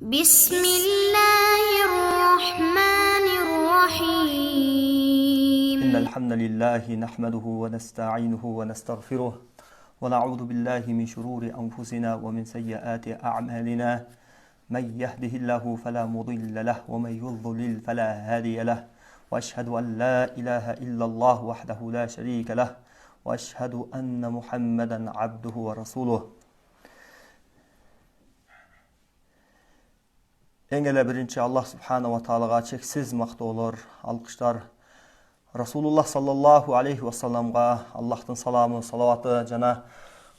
بسم الله الرحمن الرحيم إن الحمد لله نحمده ونستعينه ونستغفره ونعوذ بالله من شرور أنفسنا ومن سيئات أعمالنا من يهده الله فلا مضل له ومن يضلل فلا هادي له وأشهد أن لا إله إلا الله وحده لا شريك له وأشهد أن محمدا عبده ورسوله. Eң эле биринчи Аллах субханала таалага чексиз мактоолор, алкыштар. Расулуллах саллаллаху алейхи вассаламга Аллахтын саламы, салаваты жана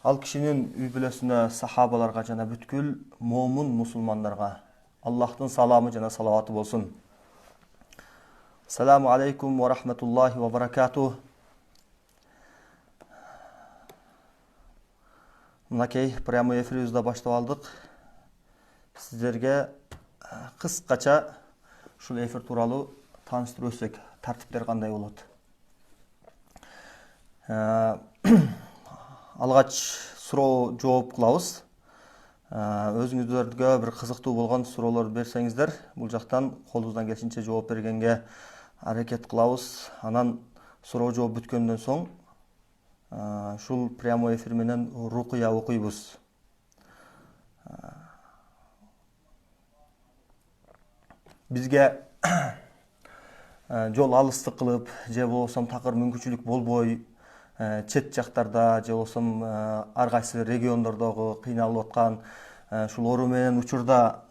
ал кишинин үй бүлөсүнө, сахабаларга жана бүткүл момун мусулмандарга Аллахтын саламы жана салаваты болсун. Ассаламу алейкум ва рахматуллахи ва баракатух. Мынакей прямой эфирибизди баштап алдык. Сиздерге кыскача ушул эфир тууралуу тааныштырып өтсөк, тартиптер кандай болот? Алгач суроо жооп кылабыз. Өзүңүздөргө бир кызыктуу болгон суроолорду берсеңиздер, бул жактан колубуздан келишинче жооп бергенге аракет кылабыз. Анан суроо жооп бүткөндөн соң ушул прямой эфир менен рукуя окуйбуз. Бизге жол алыстык кылып, же болбосо такыр мүмкүнчүлүк болбой, чет жактарда, же болбосо ар кайсы региондордогу кыйналып аткан, ушул оору менен учурда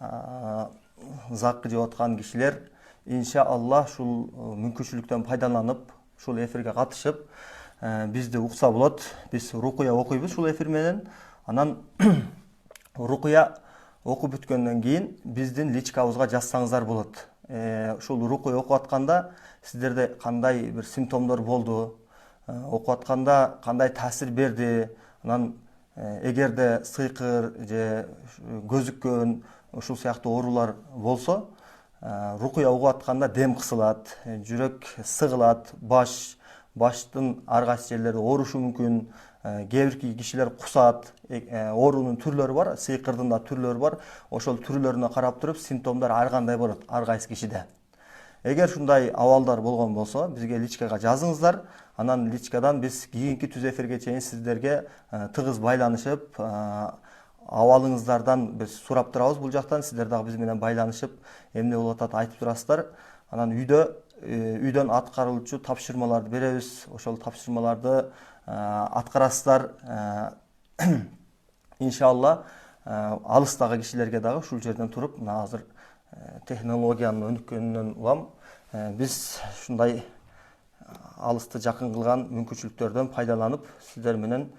зак жеп аткан кишилер иншаллах ушул мүмкүнчүлүктөн пайдаланып, ушул эфирге катышып, бизди укса болот. Биз рукуя окуйбуз ушул эфир менен. Анан рукуя окуп бүткөндөн кийин биздин личкабызга жазсаңыздар болот. Ушул рукуя окуп атканда сиздерде кандай бир симптомдор болду, окуп атканда кандай таасир берди, анан эгерде сыйкыр же көзүккөн ушул сыяктуу оорулар болсо, рукуя окуп атканда дем кысылат, жүрөк сыгылат, баштын ар кайсы жерлери оорушу мүмкүн. Кээ бир кишилер кусат, оорунун түрлөрү бар, сыйкырдын да түрлөрү бар. Ошол түрлөрүнө карап туруп симптомдор ар кандай болот ар кайсы кишиде. Эгер ушундай абалдар болгон болсо, бизге личкага жазыңыздар. Анан личкадан биз кийинки түз эфирге чейин сиздерге тыгыз байланышып, абалыңыздардан биз сурап турабыз. Бул жактан сиздер дагы биз менен байланышып, эмне болуп атат айтып турасыздар. Анан үйдөн аткарылчу тапшырмаларды беребиз. Ошол тапшырмаларды аткарасыздар. Иншалла алыстагы кишилерге дагы ушул жерден туруп, мына азыр технологиянын өнүккөнүнөн улам биз ушундай алысты жакын кылган мүмкүнчүлүктөрдөн пайдаланып, сиздер менен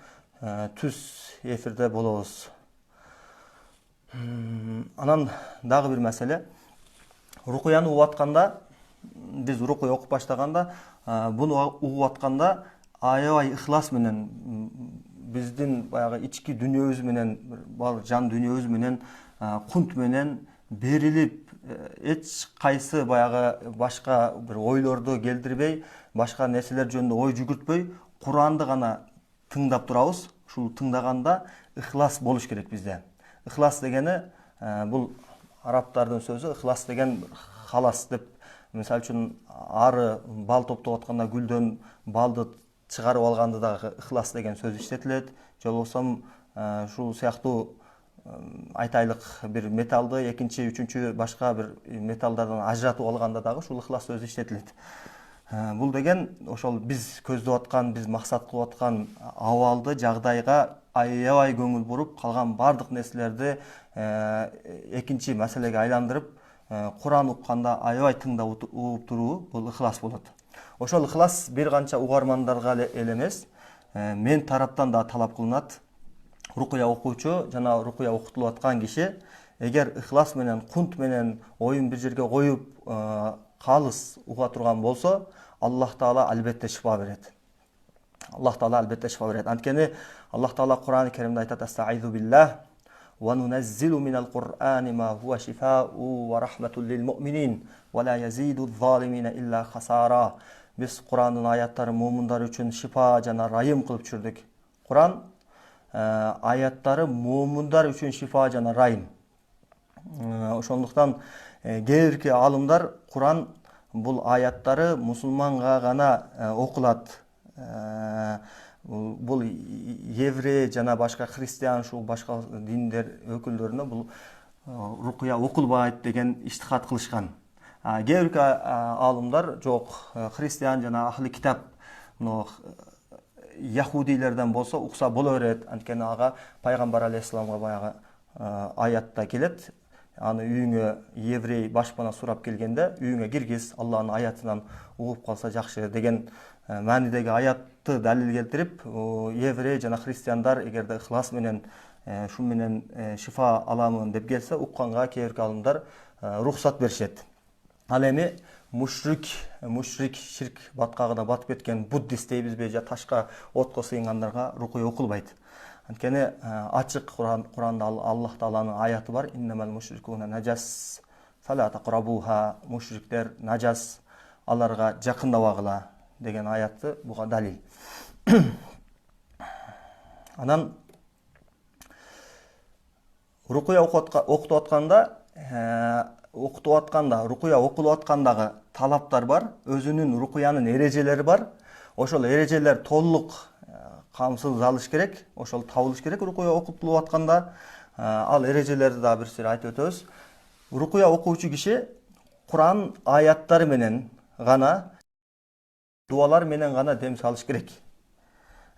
түз эфирде болобуз. Анан дагы бир маселе. Рукуяны угуп атканда, биз рукуя окуп баштаганда, буну угуп атканда аябай ыхлас менен, биздин баягы ички дүнүйөбүз менен, жан дүнүйөбүз менен, кунт менен берилип, эч кайсы баягы башка бир ойлорду келтирбей, башка нерселер жөнүндө ой жүгүртпөй, Куранды гана тыңдап турабыз. Ушул тыңдаганда ыхлас болуш керек бизде. Ыхлас дегени бул арабтардын сөзү. Ыхлас деген халас деп. Мисалы үчүн ары бал топтоп атканда гүлдөн балды чыгарып алганды дагы ыхлас деген сөз иштетилет. Же болбосо ушул сыяктуу айтайлык бир металлды экинчи, үчүнчү башка бир металлдардан ажыратып алганда дагы ушул ыхлас сөзү иштетилет. Бул деген ошол биз көздөп аткан, биз максат кылып аткан абалды, жагдайга аябай көңүл буруп, калган бардык нерселерди экинчи маселеге айландырып, Куран укканда аябай тыңдап угуп туруу бул ыхлас болот. Ошол ыхлас бир канча угармандарга эле эмес, мен тараптан да талап кылынат. Рукуя окуучу жана рукуя окутулуп аткан киши эгер ыхлас менен, кунт менен оюн бир жерге коюп, калыс уга турган болсо, Аллах Таала албетте шифа берет. Аллах Таала албетте шифа берет. Анткени Аллах Таала Кур'ан-ы Керимде айтат: "Астаизу биллах ва нуназзилу минал Кур'ани ма хува шифау ва рахматул лил муъминин ва ла язиду залимина илля хасара." Биз Кур'андын аяттары муумундар үчүн шифа жана райым кылып түшүрдүк. Кур'ан аяттары муумундар үчүн шифа жана райым. Ошондуктан кээ бирки алымдар Куран бул аяттары мусулманга гана окулат. Бул еврей жана башка христиан, ушул башка диндер өкүлдөрүнө бул рукуя окулбайт деген иштихат кылышкан. Кээ бирки алымдар жок, христиан жана ахли китап яхудилерден болсо укса боло берет. Анткени ага пайгамбар алейхиссаламга баягы аятта келет. Аны үйүңө еврей башпана сурап келгенде үйүңө киргиз, Аллахтын аятынан угуп калса жакшы деген маанидеги аятты далил келтирип, еврей жана христиандар эгерде ыхлас менен шу менен шифа аламын деп келсе, укканга кээ бирки алымдар рухсат беришет. Ал эми мушрик, ширк баткагына батып кеткен буддист дейбизби, же ташка отко сыйынгандарга рукуя окулбайт. Анткени ачык Куранда Аллах Тааланын аяты бар: иннамал мушрикуна наджас фала тaqrabuha, мушриктер наджас, аларга жакындабагыла деген аятты буга далил. Анан рукуя окутуп атканда, рукуя окулуп аткандагы талаптар бар, өзүнүн рукуянын эрежелери бар. Ошол эрежелер толук камсыз алыш керек, ошол табылыш керек рукуя окутулуп атканда. Ал эрежелерди да бир сир айтып өтөбүз. Рукуя окуучу киши Куран аяттары менен гана, дуалар менен гана дем салыш керек.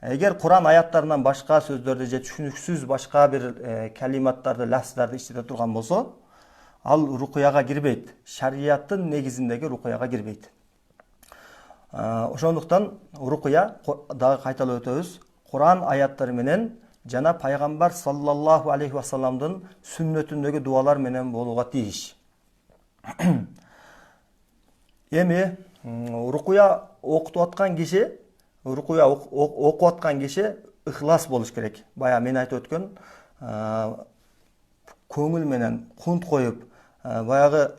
Эгер Куран аяттарынан башка сөздөрдү же түшүнүксүз башка бир калиматтарды, лафздарды иштете турган болсо, ал рукуяга кирбейт. Шариаттын негизиндеги рукуяга кирбейт. Ошондуктан рукуя, дагы кайталап өтөбүз, Куран аяттары менен жана пайгамбар саллаллаху алейхи вассаламдын сүннөтүндөгү дуалар менен болууга тийиш. Эми рукуя окутуп аткан киши, рукуя окуп аткан киши ыхлас болуш керек. Бая мен айтып өткөн, көңүл менен кунт коюп, баягы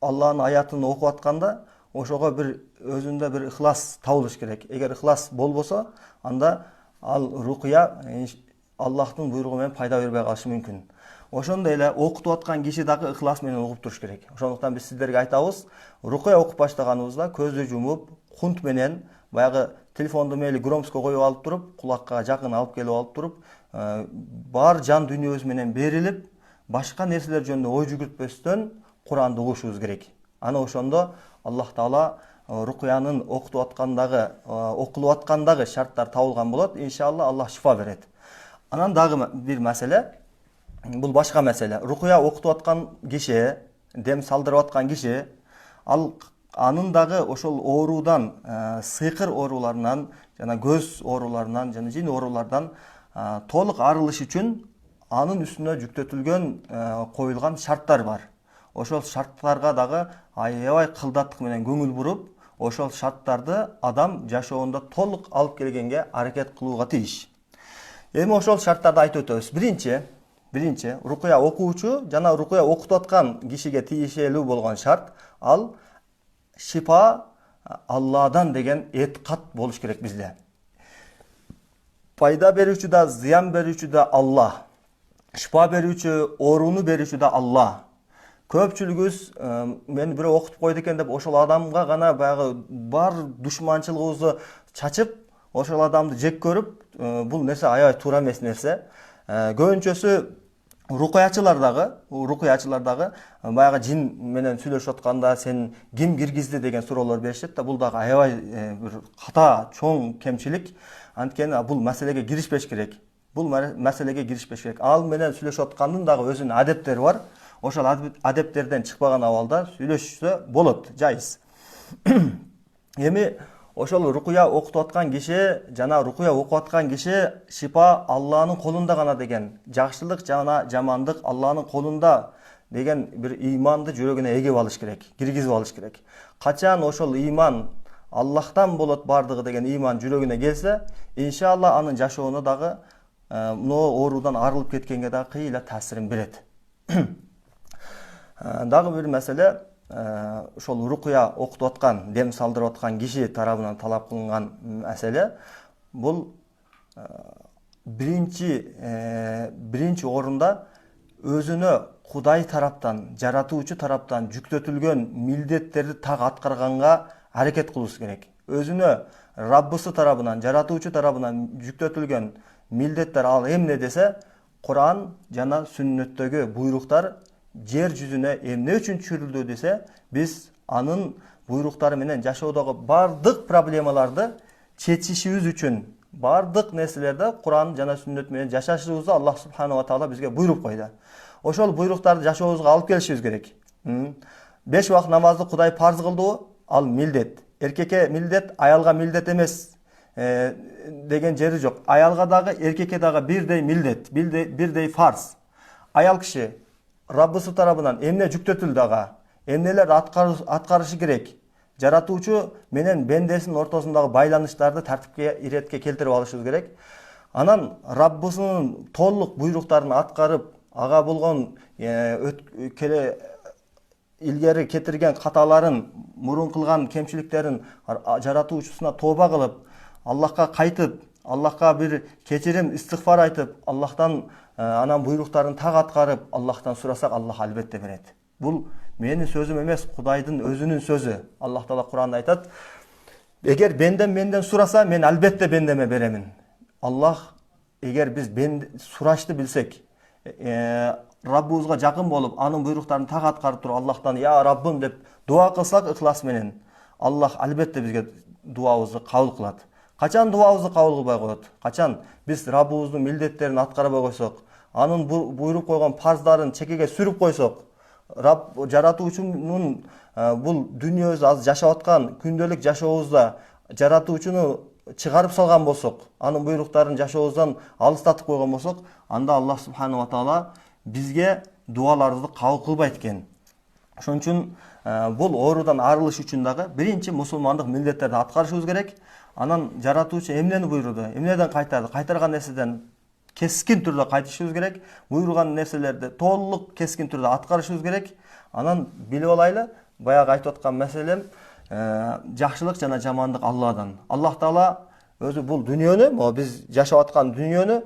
Аллахтын аятын окуп атканда ошого бир өзүндө бир ыхлас табылыш керек. Эгер ыхлас болбосо, анда ал рукуя Аллахтын буйругу менен пайда бербей калышы мүмкүн. Ошондой эле окутуп аткан киши дагы ыхлас менен окуп туруш керек. Ошондуктан биз сиздерге айтабыз, рукуя окуп баштаганыбызда көздү жумуп, кунт менен баягы телефонду мейли громкоско коюп алып туруп, кулакка жакын алып келип алып туруп, бар жан дүйнөбүз менен берилип, башка нерселер жөнүндө ой жүгүртпөстөн Куранды угушубуз керек. Ана ошондо Аллах Таала рукуянын окутуп аткандагы шарттар табылган болот. Иншалла Аллах шифа берет. Анан дагы бир маселе, бул башка маселе. Рукуя окутуп аткан киши, дем салдырып аткан киши, анын дагы ошол оорудан, сыйкыр ооруларынан, жана көз ооруларынан, жана жин оорулардан толук арылыш үчүн анын үстүнө жүктөтүлгөн коюлган шарттар бар. Ошол шарттарга дагы аябай кылдаттык менен көңүл буруп, ошол шарттарды адам жашоонда толук алып келгенге аракет кылууга тийиш. Эми ошол шарттарды айтып өтөбүз. Биринчи, рукуя окуучу жана рукуя окутуп аткан кишиге тийишелүү болгон шарт, ал шифа Алладан деген этикат болуш керек бизде. Пайда берүүчү да, зыян берүүчү да Аллах. Шифа берүүчү, ооруну берүүчү да Аллах. Көпчүлүгүбүз мен бирөө окутуп койду экен деп ошол адамга гана баягы бар душманчылыгыбызды чачып, ошол адамды жек көрүп, бул нерсе аябай туура эмес нерсе. Көбүнчөсү рукуячылар дагы баягы жин менен сүйлөшүп атканда сен ким киргизди деген суроолор беришет да, бул дагы аябай бир ката, чоң кемчилик. Анткени бул маселеге киришпеш керек. Ал менен сүйлөшүп аткандын дагы өзүнүн адептери бар. Ошол адептерден чыкпаган абалда сүйлөшсө болот, жайыз. Эми ошол рукуя окутуп аткан киши жана рукуя окуп аткан киши шифа Алланын колунда гана деген, жакшылык жана жамандык Алланын колунда деген бир ыйманды жүрөгүнө эгип алыш керек, киргизип алыш керек. Качан ошол ыйман Аллахтан болот бардыгы деген ыйман жүрөгүнө келсе, иншалла анын жашоону дагы мына оорудан арылып кеткенге дагы кыйла таасирин берет. Дагы бир маселе, ошол рукуя окутуп аткан, дем салдырып аткан киши тарабынан талап кылынган маселе, бул биринчи орунда өзүнө Кудай тараптан, жаратуучу тараптан жүктөтүлгөн милдеттерди так аткарганга аракет кылыш керек. Өзүнө Раббысы тарабынан, жаратуучу тарабынан жүктөтүлгөн милдеттер ал эмне десе, Куран жана сүннөттөгү буйруктар жер жүзүнө эмне үчүн түшүрүлдү десе, биз анын буйруктары менен жашоодогу бардык проблемаларды чечишибиз үчүн бардык нерселерди Куран жана сүннөт менен жашашыбызды Аллах субханаху ва таала бизге буйруп койду. Ошол буйруктарды жашообузга алып келишибиз керек. 5 убакыт намазды Кудай парз кылдыбы? Ал милдет. Эркекке милдет, аялга милдет эмес деген жери жок. Аялга дагы, эркекке дагы бирдей милдет, бирдей фарз. Аял киши Раббысы тарабынан эмне жүктөтүлдү ага? Эмнелерди аткарышы керек? Жаратуучу менен бендесинин ортосундагы байланыштарды тартипке, иретке келтирип алышыбыз керек. Анан Раббысынын толук буйруктарын аткарып, ага болгон илгери кетирген каталарын, мурун кылган кемчиликтерин жаратуучусуна тооба кылып, Аллахка кайтып, Аллахка бир кечирим, истигфар айтып, Аллахтан анан буйруктарын так аткарып, Аллахтан сурасак, Аллах албетте берет. Бул менин сөзүм эмес, Кудайдын өзүнүн сөзү. Аллах Таала Куранда айтат: "Эгер менден сураса, мен албетте бендеме беремин." Аллах, эгер биз сурашты билсек, Раббыбызга жакын болуп, анын буйруктарын так аткарып туруп, Аллахтан "Я Раббым" деп дуа кылсак ыхлас менен, Аллах албетте бизге дуабызды кабыл кылат. Качан дуабызды кабыл кылбай коет? Качан биз Раббыбыздын милдеттерин аткарбай койсок, анын буйруп койгон парздарын чекеге сүрүп койсок, Рабб жаратуучунун бул дүйнөбүздө азыр жашап аткан күндөлүк жашообузда жаратуучуну чыгарып салган болсок, анын буйруктарын жашообуздан алыстатып койгон болсок, анда Аллах субханаху ва таала бизге дуаларыбызды кабыл кылбайт экен. Ошон үчүн бул оорудан арылыш үчүн дагы биринчи мусулмандык милдеттерди аткарышыбыз керек. Анан жаратуучу эмнени буйруду, эмнеден кайтарды, кайтарган нерседен кескин түрдө кайтышыбыз керек. Буйруган нерселерди толук кескин түрдө аткарышыбыз керек. Анан билип алайлы, баягы айтып аткан маселем, жакшылык жана жамандык Алладан. Аллах Таала өзү бул дүйнөнү, биз жашап аткан дүйнөнү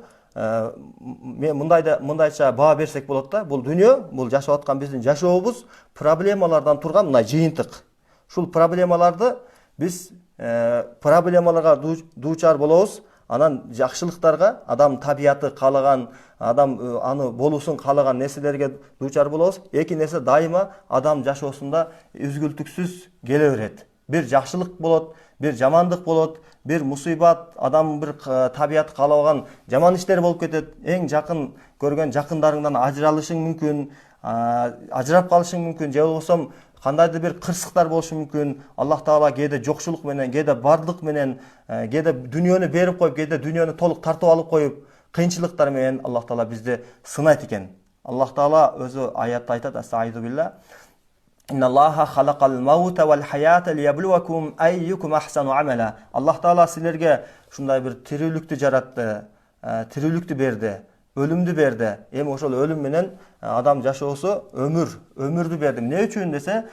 мен мындайча баа берсек болот да. Бул дүйнө, бул жашап аткан биздин жашообуз проблемалардан турган мындай жыйынтык. Шул проблемаларды биз проблемаларга дуучар болобуз. Анан жакшылыктарга, адам табияты каалаган, адам аны болуусун каалаган нерселерге дуучар болобуз. Эки нерсе дайыма адам жашоосунда үзгүлтүксүз келе берет. Бир жакшылык болот, бир жамандык болот, бир мусибат, адам бир табият каалабаган жаман иштер болуп кетет. Эң жакын көргөн жакындарыңдан ажыралышың мүмкүн, ажырап калышың мүмкүн, же болбосо кандайдыр бир кырсыктар болушу мүмкүн. Аллах Таала кээде жокчулук менен, кээде бардык менен, кээде дүйнөнү берип коюп, кээде дүйнөнү толук тартып алып коюп, кыйынчылыктар менен Аллах Таала бизди сынайт экен. Аллах Таала өзү аятта айтат: "Астагфиру билла. Инналлаха халакал маута вал хаята лияблуакум айюкум ахсану амала." Аллах Таала силерге ушундай бир тирүүлүктү жаратты, тирүүлүктү берди, өлүмдү берди. Эми ошол өлүм менен адам жашоосу өмүрдү берди. Эмне үчүн десе,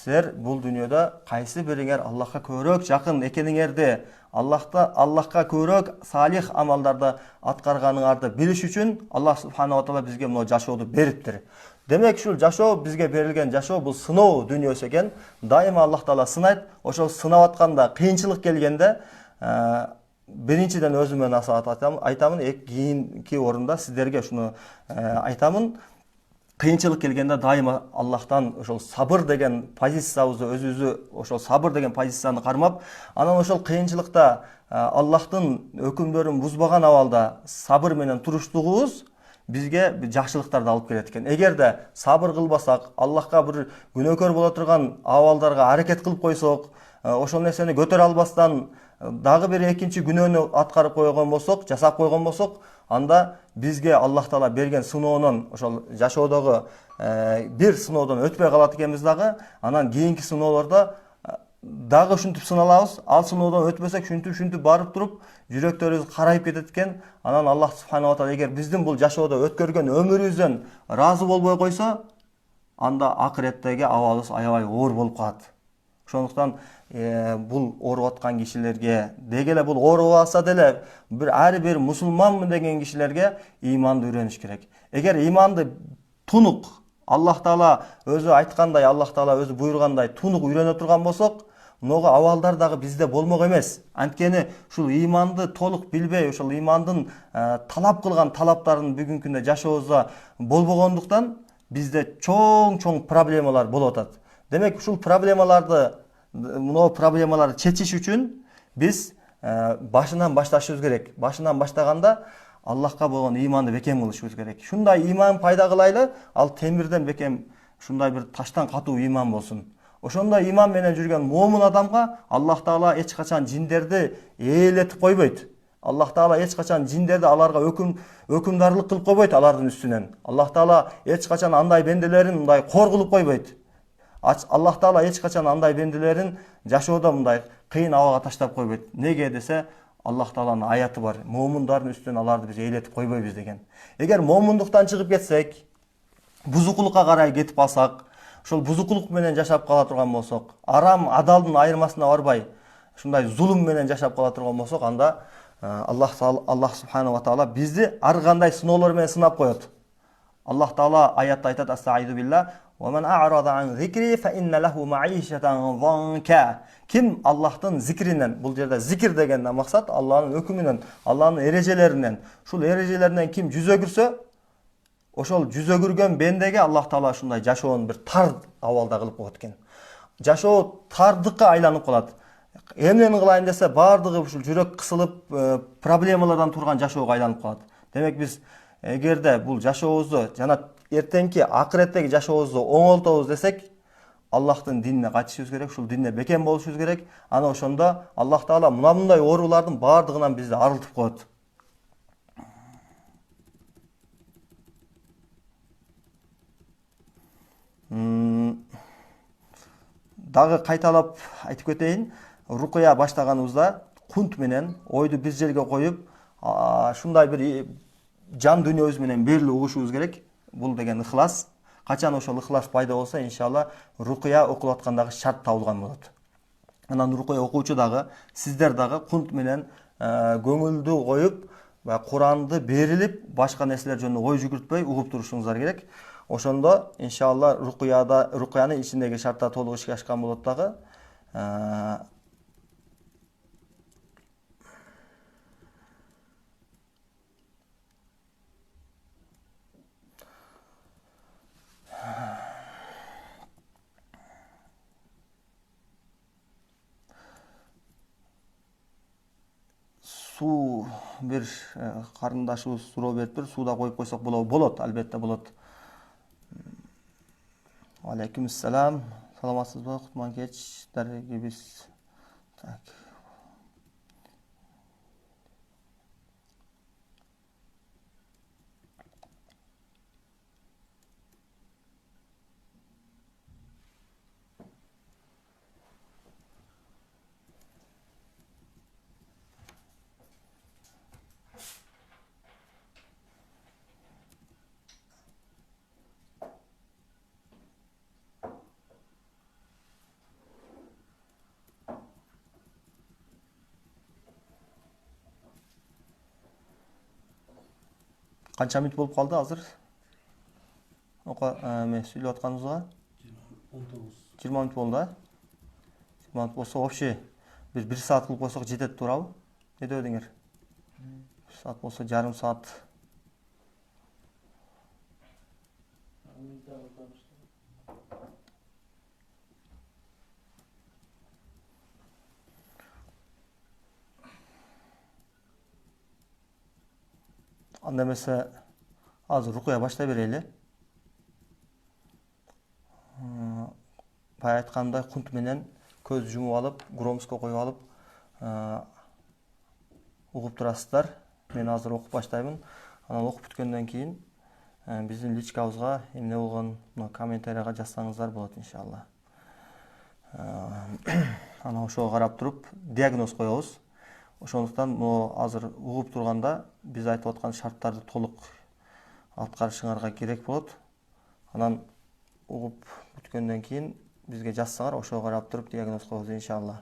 силер бул дүйнөдө кайсы бириңер Аллахка көбүрөөк жакын экениңерди, Аллахка көбүрөөк салих амалдарды аткарганыңарды билиш үчүн Аллах субханаху ва таала бизге мына жашооду бериптир. Демек ушул жашоо, бизге берилген жашоо бул сыноо дүйнөсү экен. Дайыма Аллах Таала сынайт. Ошол сынап атканда, кыйынчылык келгенде, биринчиден өзүмө насаат айтамын, кийинки орунда сиздерге ушуну айтамын. Кыйынчылык келгенде дайыма Аллахтан ошол сабыр деген позициябызды, өзүбүздү ошол сабыр деген позицияны кармап, анан ошол кыйынчылыкта Аллахтын өкүмдөрүн бузбаган абалда сабыр менен туруштугубуз бизге жакшылыктарды алып келет экен. Эгерде сабыр кылбасак, Аллахка бир күнөөкөр боло турган абалдарга аракет кылып койсок, ошол нерсени көтөрө албастан дагы бир экинчи күнөөнү аткарып койгон болсок, жасап койгон болсок, анда бизге Аллах Таала берген сыноонун, ошол жашоодогу бир сыноодон өтпөй калат экенбиз дагы, анан кийинки сыноолордо дагы ушинтип сыналабыз. Ал сыноодон өтпөсөк, ушинтип барып туруп, жүрөктөрүбүз карайып кетет экен. Анан Аллах субханаху ва таала эгер биздин бул жашоодо өткөргөн өмүрүбүздөн ыраазы болбой койсо, анда акыреттеги абалыбыз аябай оор болуп калат. Ошондуктан бул ооруп аткан кишилерге, деги эле бул оорубаса деле, ар бир мусулманмын деген кишилерге ыйманды үйрөнүш керек. Эгер ыйманды тунук Аллах Таала өзү айткандай, Аллах Таала өзү буйргандай тунук үйрөнө турган болсок, мынога абалдар дагы бизде болмок эмес. Анткени ушул ыйманды толук билбей, ушул ыймандын талап кылган талаптарын бүгүнкү күндө жашообузда болбогондуктан бизде чоң проблемалар болуп атат. Демек ушул проблемаларды чечиш үчүн биз башынан башташыбыз керек. Башынан баштаганда Аллахка болгон ыйманды бекем кылышыбыз керек. Шундай ыйман пайда кылайлы, ал темирден бекем, шундай бир таштан катуу ыйман болсун. Ошондой ыйман менен жүргөн момун адамга Аллах Таала эч качан жиндерди ээлетип койбойт. Аллах Таала эч качан жиндерди аларга өкүмдарлык кылып койбойт алардын үстүнөн. Аллах Таала эч качан андай бенделерин мындай кор кылып койбойт. Аллах Таала эч качан андай бенделерин жашоодо мындай кыйын абалга таштап койбойт. Неге десе, Аллах Тааланын аяты бар. Момундардын үстүнөн аларды биз ээлетип койбойбуз деген. Эгер момундуктан чыгып кетсек, бузукулукка карай кетип алсак, ошол бузукулук менен жашап кала турган болсок, арам адалдын айырмасына барбай, ушундай зулум менен жашап кала турган болсок, анда Аллах субханаху ва таала бизди ар кандай сыноолор менен сынап коет. Аллах Таала аятта айтат: "Астагфиру билла, ва ман а'рада ан зикри фа инна лаху маишатан занка." Ким Аллахтын зикринен, бул жерде зикир дегенден максат Аллахтын өкүмүнөн, Аллахтын эрежелеринен, ушул эрежелеринен ким жүз өгүрсө, ошол жүз өгүргөн бендеге Аллах Таала ушундай жашоонун бир тар абалда кылып коет экен. Жашоо тардыкка айланып калат. Эмнени кылайын десе, баардыгы ушул жүрөк кысылып, проблемалардан турган жашоого айланып калат. Демек биз эгерде бул жашообузду жана эртеңки акыреттеги жашообузду оңолтобуз десек, Аллахтын динине кайтышыбыз керек, ушул динне бекем болушубуз керек. Ана ошондо Аллах Таала мындай оорулардын баардыгынан бизди арылтып коет. Дагы кайталап айтып кетейин, рукуя баштаганыбызда кунт менен ойду бир жерге коюп, ушундай бир жан дүйнөбүз менен берилип угушубуз керек. Бул деген ыхлас. Качан ошол ыхлас пайда болсо, иншалла рукуя окулуп аткандагы шарт табылган болот. Анан рукуя окуучу дагы, сиздер дагы кунт менен көңүлдү коюп, Куранды берилип, башка нерселер жөнүндө ой жүгүртпөй угуп турушуңуздар керек. Ошондо иншалла рукуянын ичиндеги шарттар толук ишке ашкан болот дагы. Суу бир карындашыбыз суроо бериптир. Сууда коюп койсок болобу? Болот, албетте болот. Алейкум ассалам. Саламатсызбы? Кутман кеч. Дарегибиз. Так. Канча мүнөт болуп калды азыр? Мен сүйлөп атканыбызга 20 мүнөт болду да? 20 мүнөт болсо, вообще биз 1 саат кылып койсок жетет туурабы? Не дедиңер? 1 саат болсо жарым саат. Анда эмесе азыр рукуя баштай берели. Бая айткандай кунт менен көз жумуп алып, громко коюп алып угуп турасыздар. Мен азыр окуп баштаймын. Анан окуп бүткөндөн кийин биздин личкабызга эмне болгон комментарийга жазсаңыздар болот иншалла. Анан ошого карап туруп диагноз коебуз. Ошондуктан азыр угуп турганда биз айтып аткан шарттарды толук аткарышыңарга керек болот. Анан угуп бүткөндөн кийин бизге жазсаңар, ошого карап туруп диагноз коебуз иншалла.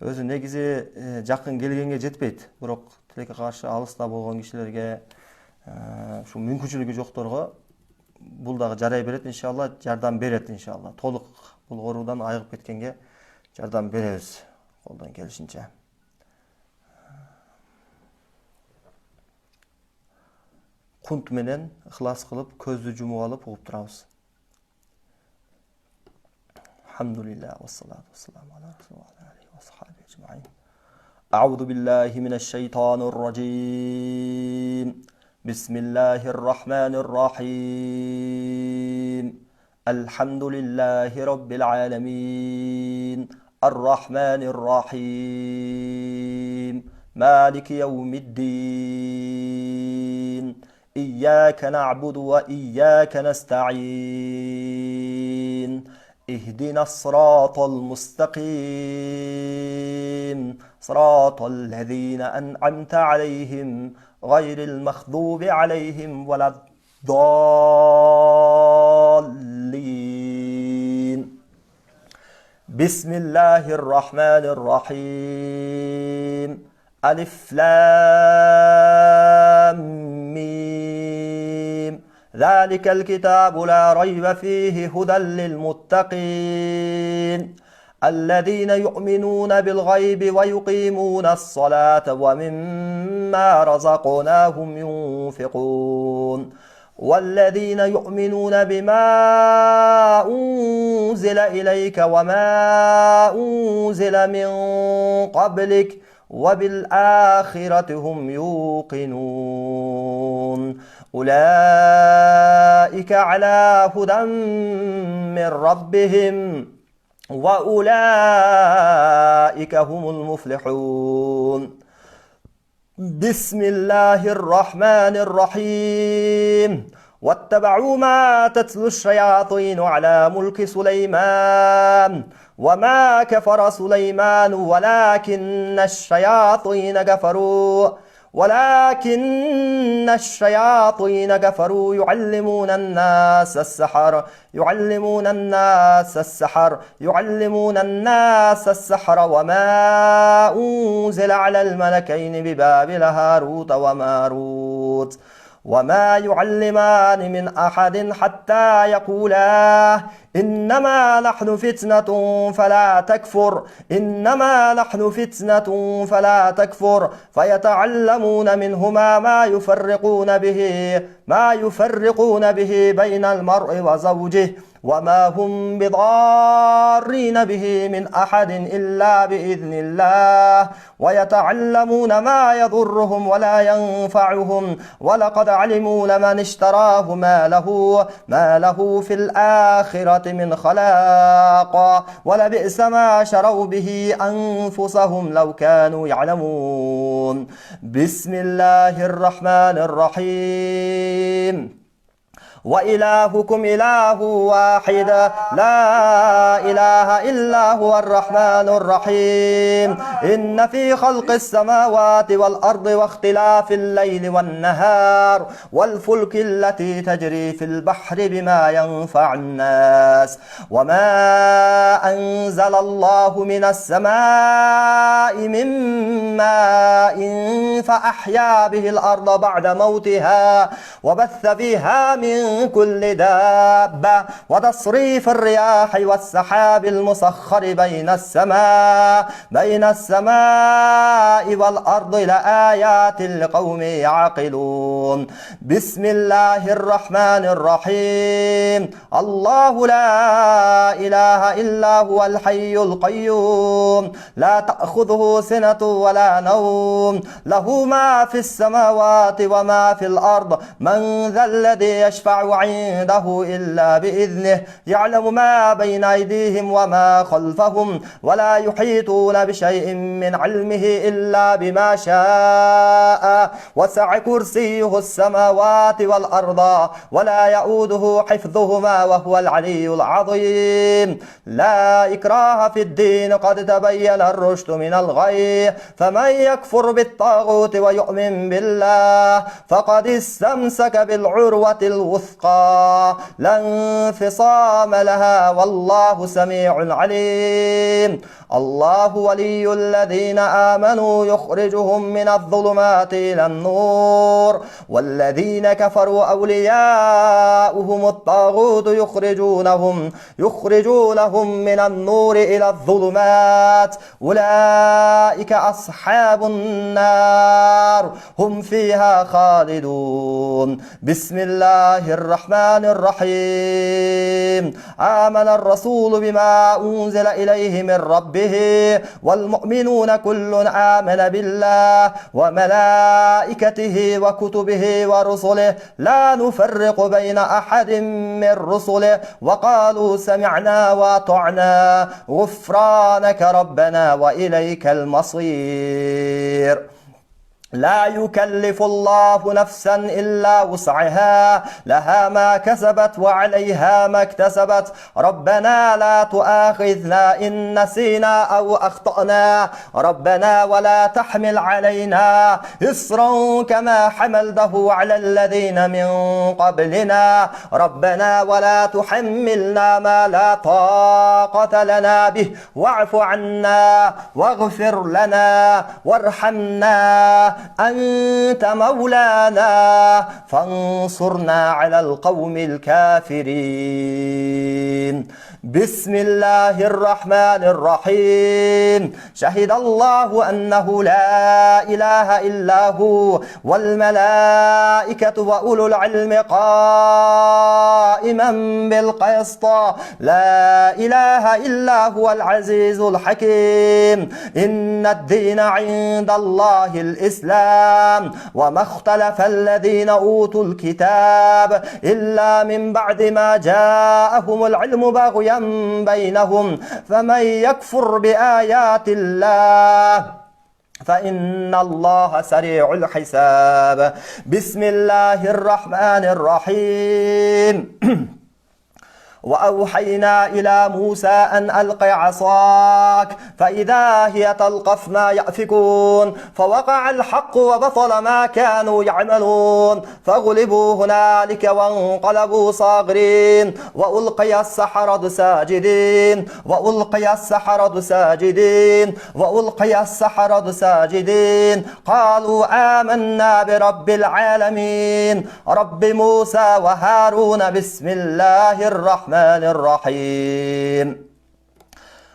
Өзү негизи жакын келгенге жетпейт, бирок тилекке каршы алыста болгон кишилерге, ушу мүмкүнчүлүгү жокторго бул дагы жарай берет иншалла, жардам берет иншалла. Толук бул оорудан айыгып кеткенге жардам беребиз колдон келишинче. Кунт менен ыхлас кылып, көздү жумуп алып угуп турабыз. Алхамдулилlah ва салату вассаламу аля расулиллахи ва сахаби аджмаин. А'удhu billahi minash shaitanir rajim. Bismillahir rahmanir rahim. Alhamdulillahi rabbil alamin. Ar-rahmanir rahim. Maliki yawmiddin. إياك نعبد وإياك نستعين اهدنا الصراط المستقيم صراط الذين أنعمت عليهم غير المغضوب عليهم ولا الضالين. بسم الله الرحمن الرحيم. ألف لام ميم ذلك الكتاب لا ريب فيه هدى للمتقين الذين يؤمنون بالغيب ويقيمون الصلاة ومما رزقناهم ينفقون والذين يؤمنون بما أنزل إليك وما أنزل من قبلك وبالآخرة هم يوقنون أولئك على هدى من ربهم وأولئك هم المفلحون. بسم الله الرحمن الرحيم. واتبعوا ما تتلو الشياطين على ملك سليمان وما كفر سليمان ولكن الشياطين كفروا يعلمون الناس السحر وما أنزل على الملكين ببابل هاروت وماروت وما يعلمان من أحد حتى يقولا إنما نحن فتنة فلا تكفر فيتعلمون منهما ما يفرقون به بين المرء وزوجه وما هم بضارين به من أحد إلا بإذن الله ويتعلمون ما يضرهم ولا ينفعهم ولقد علموا لمن اشتراه ما له في الآخرة من خلاق ولبئس ما شروا به أنفسهم لو كانوا يعلمون. بسم الله الرحمن الرحيم. وإلهكم إله واحد لا إله إلا هو الرحمن الرحيم. إن في خلق السماوات والأرض واختلاف الليل والنهار والفلك التي تجري في البحر بما ينفع الناس وما أنزل الله من السماء من ماء فأحيا به الأرض بعد موتها وبث فيها من كل دابة وتصريف الرياح والسحاب المسخر بين السماء والأرض لآيات لقوم يعقلون. بسم الله الرحمن الرحيم. الله لا إله إلا هو الحي القيوم لا تأخذه سنة ولا نوم له ما في السماوات وما في الأرض من ذا الذي يشفع عنده إلا بإذنه يعلم ما بين أيديهم وما خلفهم ولا يحيطون بشيء من علمه إلا بما شاء وسع كرسيه السماوات والأرض ولا يؤوده حفظهما وهو العلي العظيم. لا إكراه في الدين قد تبين الرشد من الغي فمن يكفر بالطاغوت ويؤمن بالله فقد استمسك بالعروة الوثقى لا انفصام لها والله سميع عليم. الله ولي الذين آمنوا يخرجهم من الظلمات إلى النور والذين كفروا أولياؤهم الطاغوت يخرجونهم من النور إلى الظلمات أولئك أصحاب النار هم فيها خالدون. بسم الله الرحمن الرحيم. آمن الرسول بما أنزل إليه من ربه والمؤمنون كل آمن بالله وملائكته وكتبه ورسله لا نفرق بين أحد من رسله وقالوا سمعنا وأطعنا غفرانك ربنا وإليك المصير. لا يكلف الله نفسا إلا وسعها لها ما كسبت وعليها ما اكتسبت ربنا لا تؤاخذنا إن نسينا أو أخطأنا ربنا ولا تحمل علينا إصرا كما حملته على الذين من قبلنا ربنا ولا تحملنا ما لا طاقة لنا به واعف عنا واغفر لنا وارحمنا أنت مولانا فانصرنا على القوم الكافرين. بسم الله الرحمن الرحيم. شهد الله أنه لا إله إلا هو والملائكة وأولو العلم قائما بالقسط لا إله إلا هو العزيز الحكيم. إن الدين عند الله الإسلام وما اختلف الذين أوتوا الكتاب إلا من بعد ما جاءهم العلم بغيا بينهم فمن يكفر بآيات الله فإن الله سريع الحساب. بسم الله الرحمن الرحيم. وأوحينا إلى موسى أن ألق عصاك فإذا هي تلقف ما يأفكون فوقع الحق وبطل ما كانوا يعملون فغلبوا هنالك وانقلبوا صاغرين وألقي السحرة ساجدين قالوا آمنا برب العالمين رب موسى وهارون. بسم الله الرحمن الرحيم.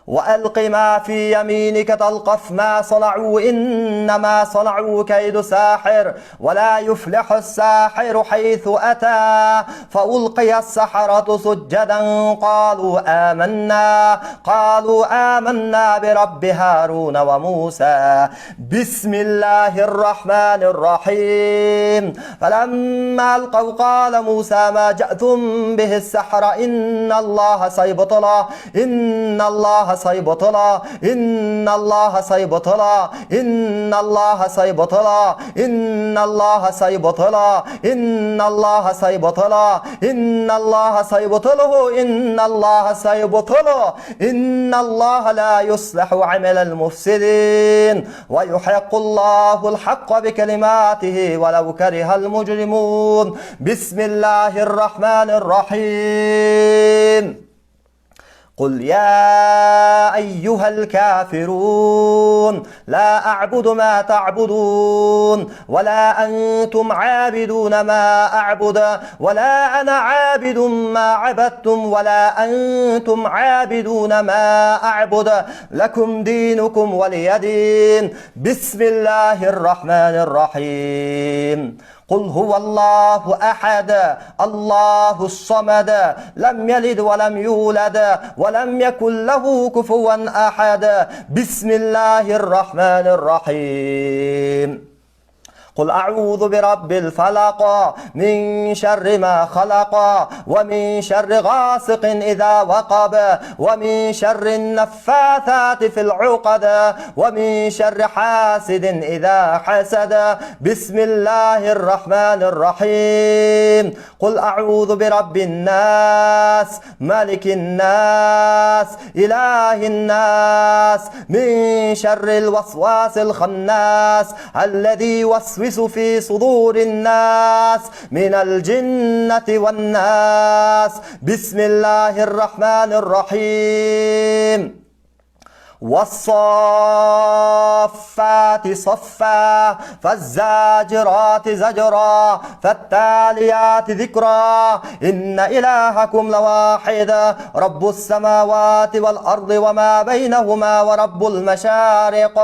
وألق ما في يمينك تلقف ما صنعوا إنما صنعوا كيد ساحر ولا يفلح الساحر حيث أتى فألقي السحرة سجدا قالوا آمنا برب هارون وموسى. بسم الله الرحمن الرحيم. فلما ألقوا قال موسى ما جأتم به السحر إن الله سيبطله إن الله سيبطلا إن الله سيبطلا إن الله سيبطلا إن الله سيبطلا إن الله سيبطلا إن الله سيبطله إن الله سيبطلا إن الله لا يصلح عمل المفسدين ويحق الله الحق بكلماته ولو كره المجرمون. بسم الله الرحمن الرحيم. قل يا أيها الكافرون لا أعبد ما تعبدون ولا أنتم عابدون ما أعبد ولا أنا عابد ما عبدتم ولا أنتم عابدون ما أعبد لكم دينكم ولي دين. بسم الله الرحمن الرحيم. قل هو الله أحد الله الصمد لم يلد ولم يولد ولم يكن له كفوا أحد. بسم الله الرحمن الرحيم. قل أعوذ برب الفلق من شر ما خلق ومن شر غاسق إذا وقب ومن شر النفاثات في العقد ومن شر حاسد إذا حسد. بسم الله الرحمن الرحيم. قل أعوذ برب الناس ملك الناس إله الناس من شر الوسواس الخناس الذي يوسوس في صدور الناس من الجنة والناس. بسم الله الرحمن الرحيم. والصافات صفا فالزاجرات زجرا فالتاليات ذكرا إن إلهكم لواحد رب السماوات والأرض وما بينهما ورب المشارق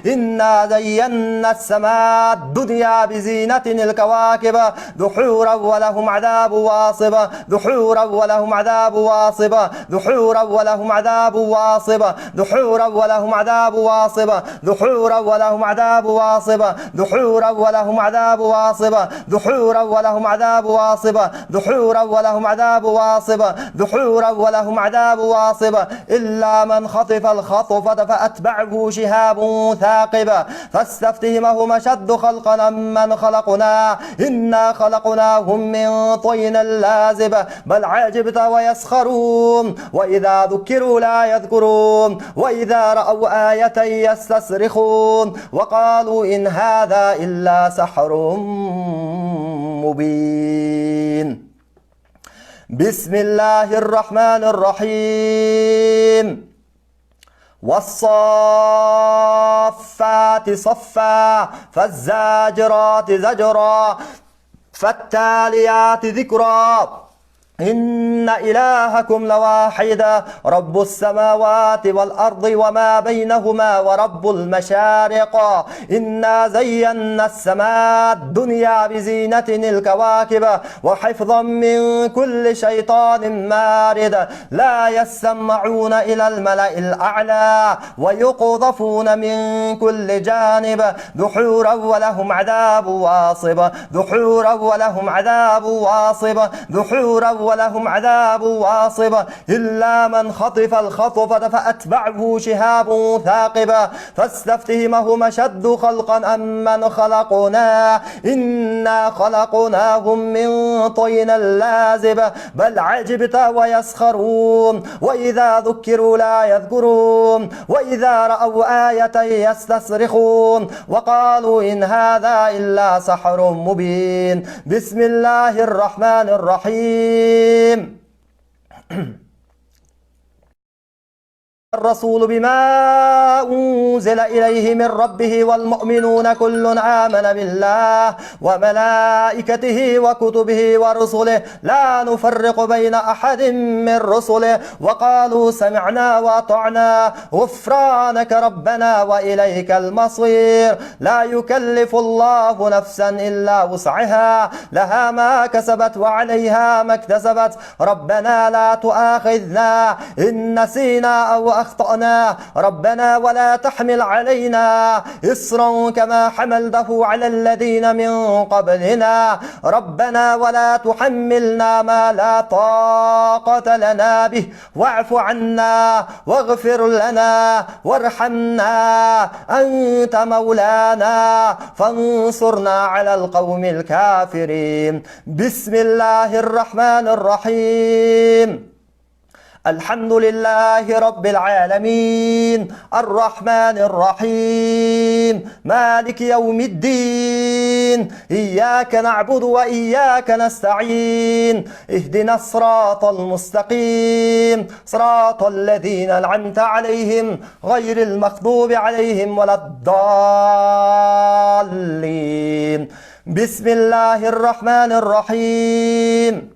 إنا زينا السماء الدنيا بزينة الكواكب دحورا ولهم عذاب واصب دحورا ولهم عذاب واصب دحورا ولهم عذاب واصب دحورا ولهم عذاب واصب دحورا ولهم عذاب واصب دحورا ولهم عذاب واصب دحورا ولهم عذاب واصب دحورا ولهم عذاب واصب دحورا ولهم عذاب واصب إلا من خطف الخطفة فأتبعه شهاب ثاقب فاستفتهمهم أشد خلقا أمن خلقنا إنا خلقناهم من طين لازب بل عجبت ويسخرون وإذا ذكروا لا يذكرون وإذا رأوا آية يستصرخون وقالوا إن هذا إلا سحر مبين. بسم الله الرحمن الرحيم. والصافات صفا فالزاجرات زجرا فالتاليات ذكرا إن إلهكم لواحد رب السماوات والأرض وما بينهما ورب المشارق إنا زينا السماء الدنيا بزينة الكواكب وحفظا من كل شيطان مارد لا يسمعون إلى الملأ الأعلى ويقذفون من كل جانب دحورا ولهم عذاب واصب دحورا ولهم عذاب واصب دحورا ولهم عذاب واصب إلا من خطف الخطفة فأتبعه شهاب ثاقب فاستفتهمهم أشد خلقا أمن خلقنا إنا خلقناهم من طين لازب بل عجبت ويسخرون وإذا ذكروا لا يذكرون وإذا رأوا آية يستصرخون وقالوا إن هذا إلا سحر مبين. بسم الله الرحمن الرحيم. الرسول بما أنزل إليه من ربه والمؤمنون كل آمن بالله وملائكته وكتبه ورسله لا نفرق بين أحد من رسله وقالوا سمعنا وأطعنا غفرانك ربنا وإليك المصير. لا يكلف الله نفسا إلا وسعها لها ما كسبت وعليها ما اكتسبت ربنا لا تؤاخذنا إن نسينا أو أخطأنا ربنا ولا تحمل علينا إصرا كما حملته على الذين من قبلنا ربنا ولا تحملنا ما لا طاقة لنا به واعف عنا واغفر لنا وارحمنا أنت مولانا فانصرنا على القوم الكافرين. بسم الله الرحمن الرحيم. الحمد لله رب العالمين الرحمن الرحيم مالك يوم الدين إياك نعبد وإياك نستعين اهدنا الصراط المستقيم صراط الذين أنعمت عليهم غير المغضوب عليهم ولا الضالين. بسم الله الرحمن الرحيم.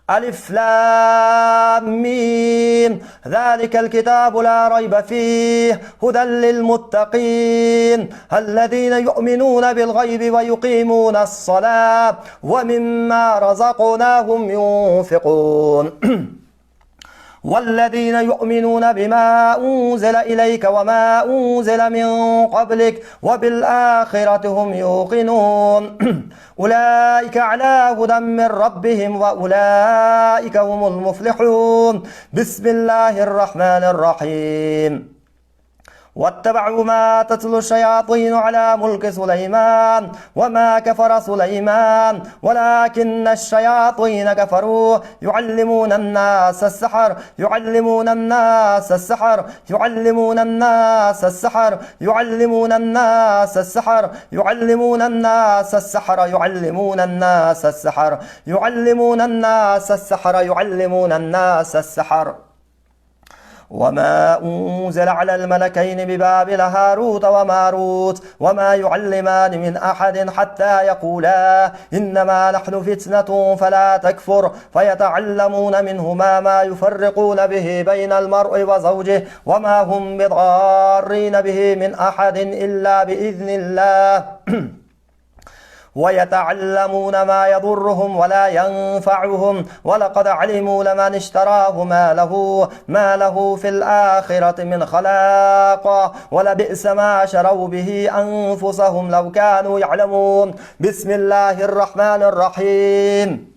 ألف لام ميم ذلك الكتاب لا ريب فيه هدى للمتقين الذين يؤمنون بالغيب ويقيمون الصلاة ومما رزقناهم ينفقون والذين يؤمنون بما أنزل إليك وما أنزل من قبلك وبالآخرة هم يوقنون أولئك على هدى من ربهم وأولئك هم المفلحون. بسم الله الرحمن الرحيم. واتبعوا ما تتلو الشياطين على ملك سليمان وما كفر سليمان ولكن الشياطين كفروا يعلمون الناس السحر يعلمون الناس السحر يعلمون الناس السحر يعلمون الناس السحر يعلمون الناس السحر يعلمون الناس السحر يعلمون الناس السحر يعلمون الناس السحر وما أنزل على الملكين ببابل هاروت وماروت وما يعلمان من أحد حتى يقولا إنما نحن فتنة فلا تكفر فيتعلمون منهما ما يفرقون به بين المرء وزوجه وما هم بضارين به من أحد إلا بإذن الله ويتعلمون ما يضرهم ولا ينفعهم ولقد علموا لمن اشتراه ما له في الآخرة من خلاق ولبئس ما شروا به أنفسهم لو كانوا يعلمون. بسم الله الرحمن الرحيم.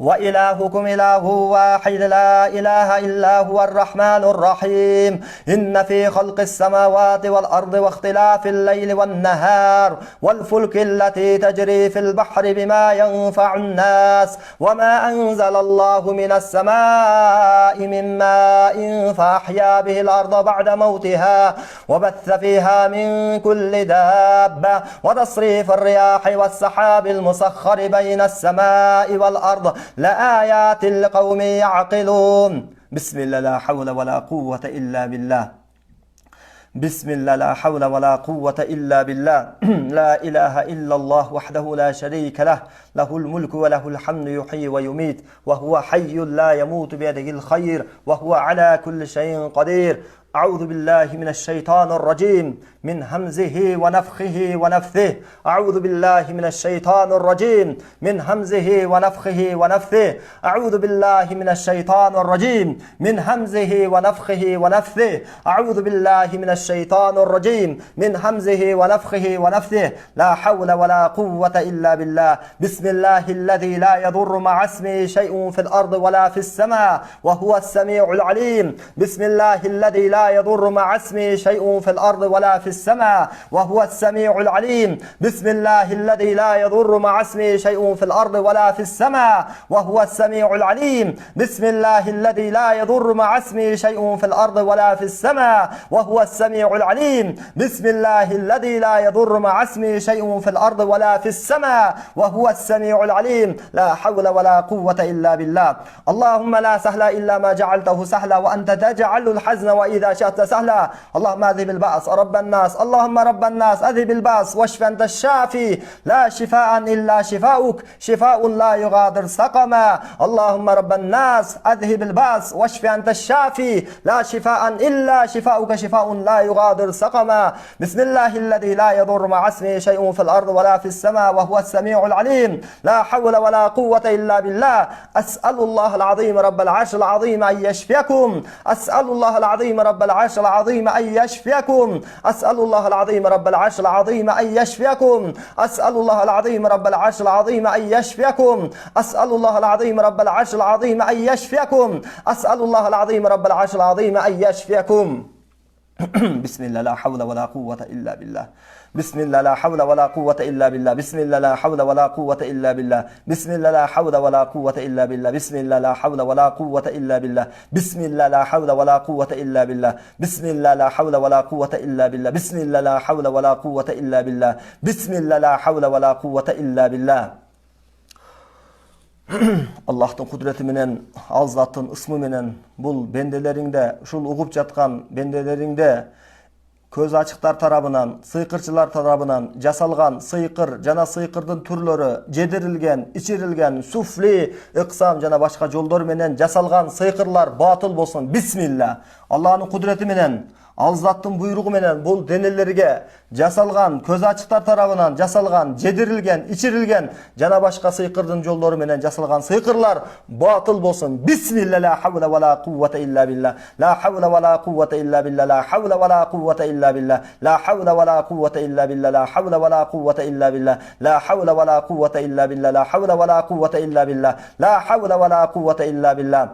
وإلهكم إله واحد لا إله إلا هو الرحمن الرحيم. إن في خلق السماوات والأرض واختلاف الليل والنهار والفلك التي تجري في البحر بما ينفع الناس وما أنزل الله من السماء من ماء فأحيا به الأرض بعد موتها وبث فيها من كل دابة وتصريف الرياح والسحاب المسخر بين السماء والأرض لآيات لقوم يعقلون. بسم الله لا حول ولا قوة إلا بالله. بسم الله لا حول ولا قوة إلا بالله. لا إله إلا الله وحده لا شريك له له الملك وله الحمد يحيي ويميت وهو حي لا يموت بيده الخير وهو على كل شيء قدير. أعوذ بالله من الشيطان الرجيم من همزه ونفخه ونفثه. أعوذ بالله من الشيطان الرجيم من همزه ونفخه ونفثه. أعوذ بالله من الشيطان الرجيم من همزه ونفخه ونفثه. أعوذ بالله من الشيطان الرجيم من همزه ونفخه ونفثه. لا حول ولا قوة إلا بالله. بسم الله الذي لا يضر مع اسمه شيء في الأرض ولا في السماء وهو السميع العليم. بسم الله الذي لا يضر مع اسمه شيء في الأرض ولا في السماء وهو السميع العليم. بسم الله الذي لا يضر مع اسمه شيء في الأرض ولا في السماء وهو السميع العليم. بسم الله الذي لا يضر مع اسمه شيء في الأرض ولا في السماء وهو السميع العليم. بسم الله الذي لا يضر مع اسمه شيء في الأرض ولا في السماء وهو السميع العليم. لا حول ولا قوة إلا بالله. اللهم لا سهل إلا ما جعلته سهلا وأنت تجعل الحزن وإذا شئت سهلا. اللهم أذهب البأس رب الناس. اللهم رب الناس أذهب البأس واشف أنت الشافي لا شفاء إلا شفاؤك شفاء لا يغادر سقما. اللهم رب الناس أذهب البأس واشف أنت الشافي لا شفاء إلا شفاؤك شفاء لا يغادر سقما. بسم الله الذي لا يضر مع اسمه شيء في الأرض ولا في السماء وهو السميع العليم. لا حول ولا قوة إلا بالله. أسأل الله العظيم رب العرش العظيم أن يشفيكم. أسأل الله العظيم رب العرش العظيم أن يشفيكم. أسأل الله العظيم رب العرش العظيم أن يشفيكم. أسأل الله العظيم رب العرش العظيم أن يشفيكم. أسأل الله العظيم رب العرش العظيم أن يشفيكم. أسأل الله العظيم رب العرش العظيم أن يشفيكم. بسم الله لا حول ولا قوة إلا بالله. بسم الله لا حول ولا قوة إلا بالله. بسم الله لا حول ولا قوة إلا بالله. بسم الله لا حول ولا قوة إلا بالله. بسم الله لا حول ولا قوة إلا بالله. بسم الله لا حول ولا قوة إلا بالله. بسم الله لا حول ولا قوة إلا بالله. بسم الله لا حول ولا قوة إلا بالله. بسم الله لا حول ولا قوة إلا بالله. Allah'ın kudreti menen, Azat'ın ismi menen bul bendelerinde, şul uğup jatkan bendelerinde көз ачыктар тарабынан, сыйкырчылар тарабынан жасалган сыйкыр жана сыйкырдын түрлөрү, жедирилген, ичирилген, суфли, ыксам жана башка жолдор менен жасалган сыйкырлар батыл болсун. Бисмилла. Аллахтын кудрети менен, Алзаттын буйругу менен бул денелерге жасалган, көз ачыктар тарабынан жасалган, жедирилген, ичирилген жана башка сыйкырдын жолдору менен жасалган сыйкырлар батыл болсун. Бисмилла. Ла хавла ва ла куввата илля билля. Ла хавла ва ла куввата илля билля. Ла хавла ва ла куввата илля билля. Ла хавла ва ла куввата илля билля. Ла хавла ва ла куввата илля билля. Ла хавла ва ла куввата илля билля. Ла хавла ва ла куввата илля билля. Ла хавла ва ла куввата илля билля.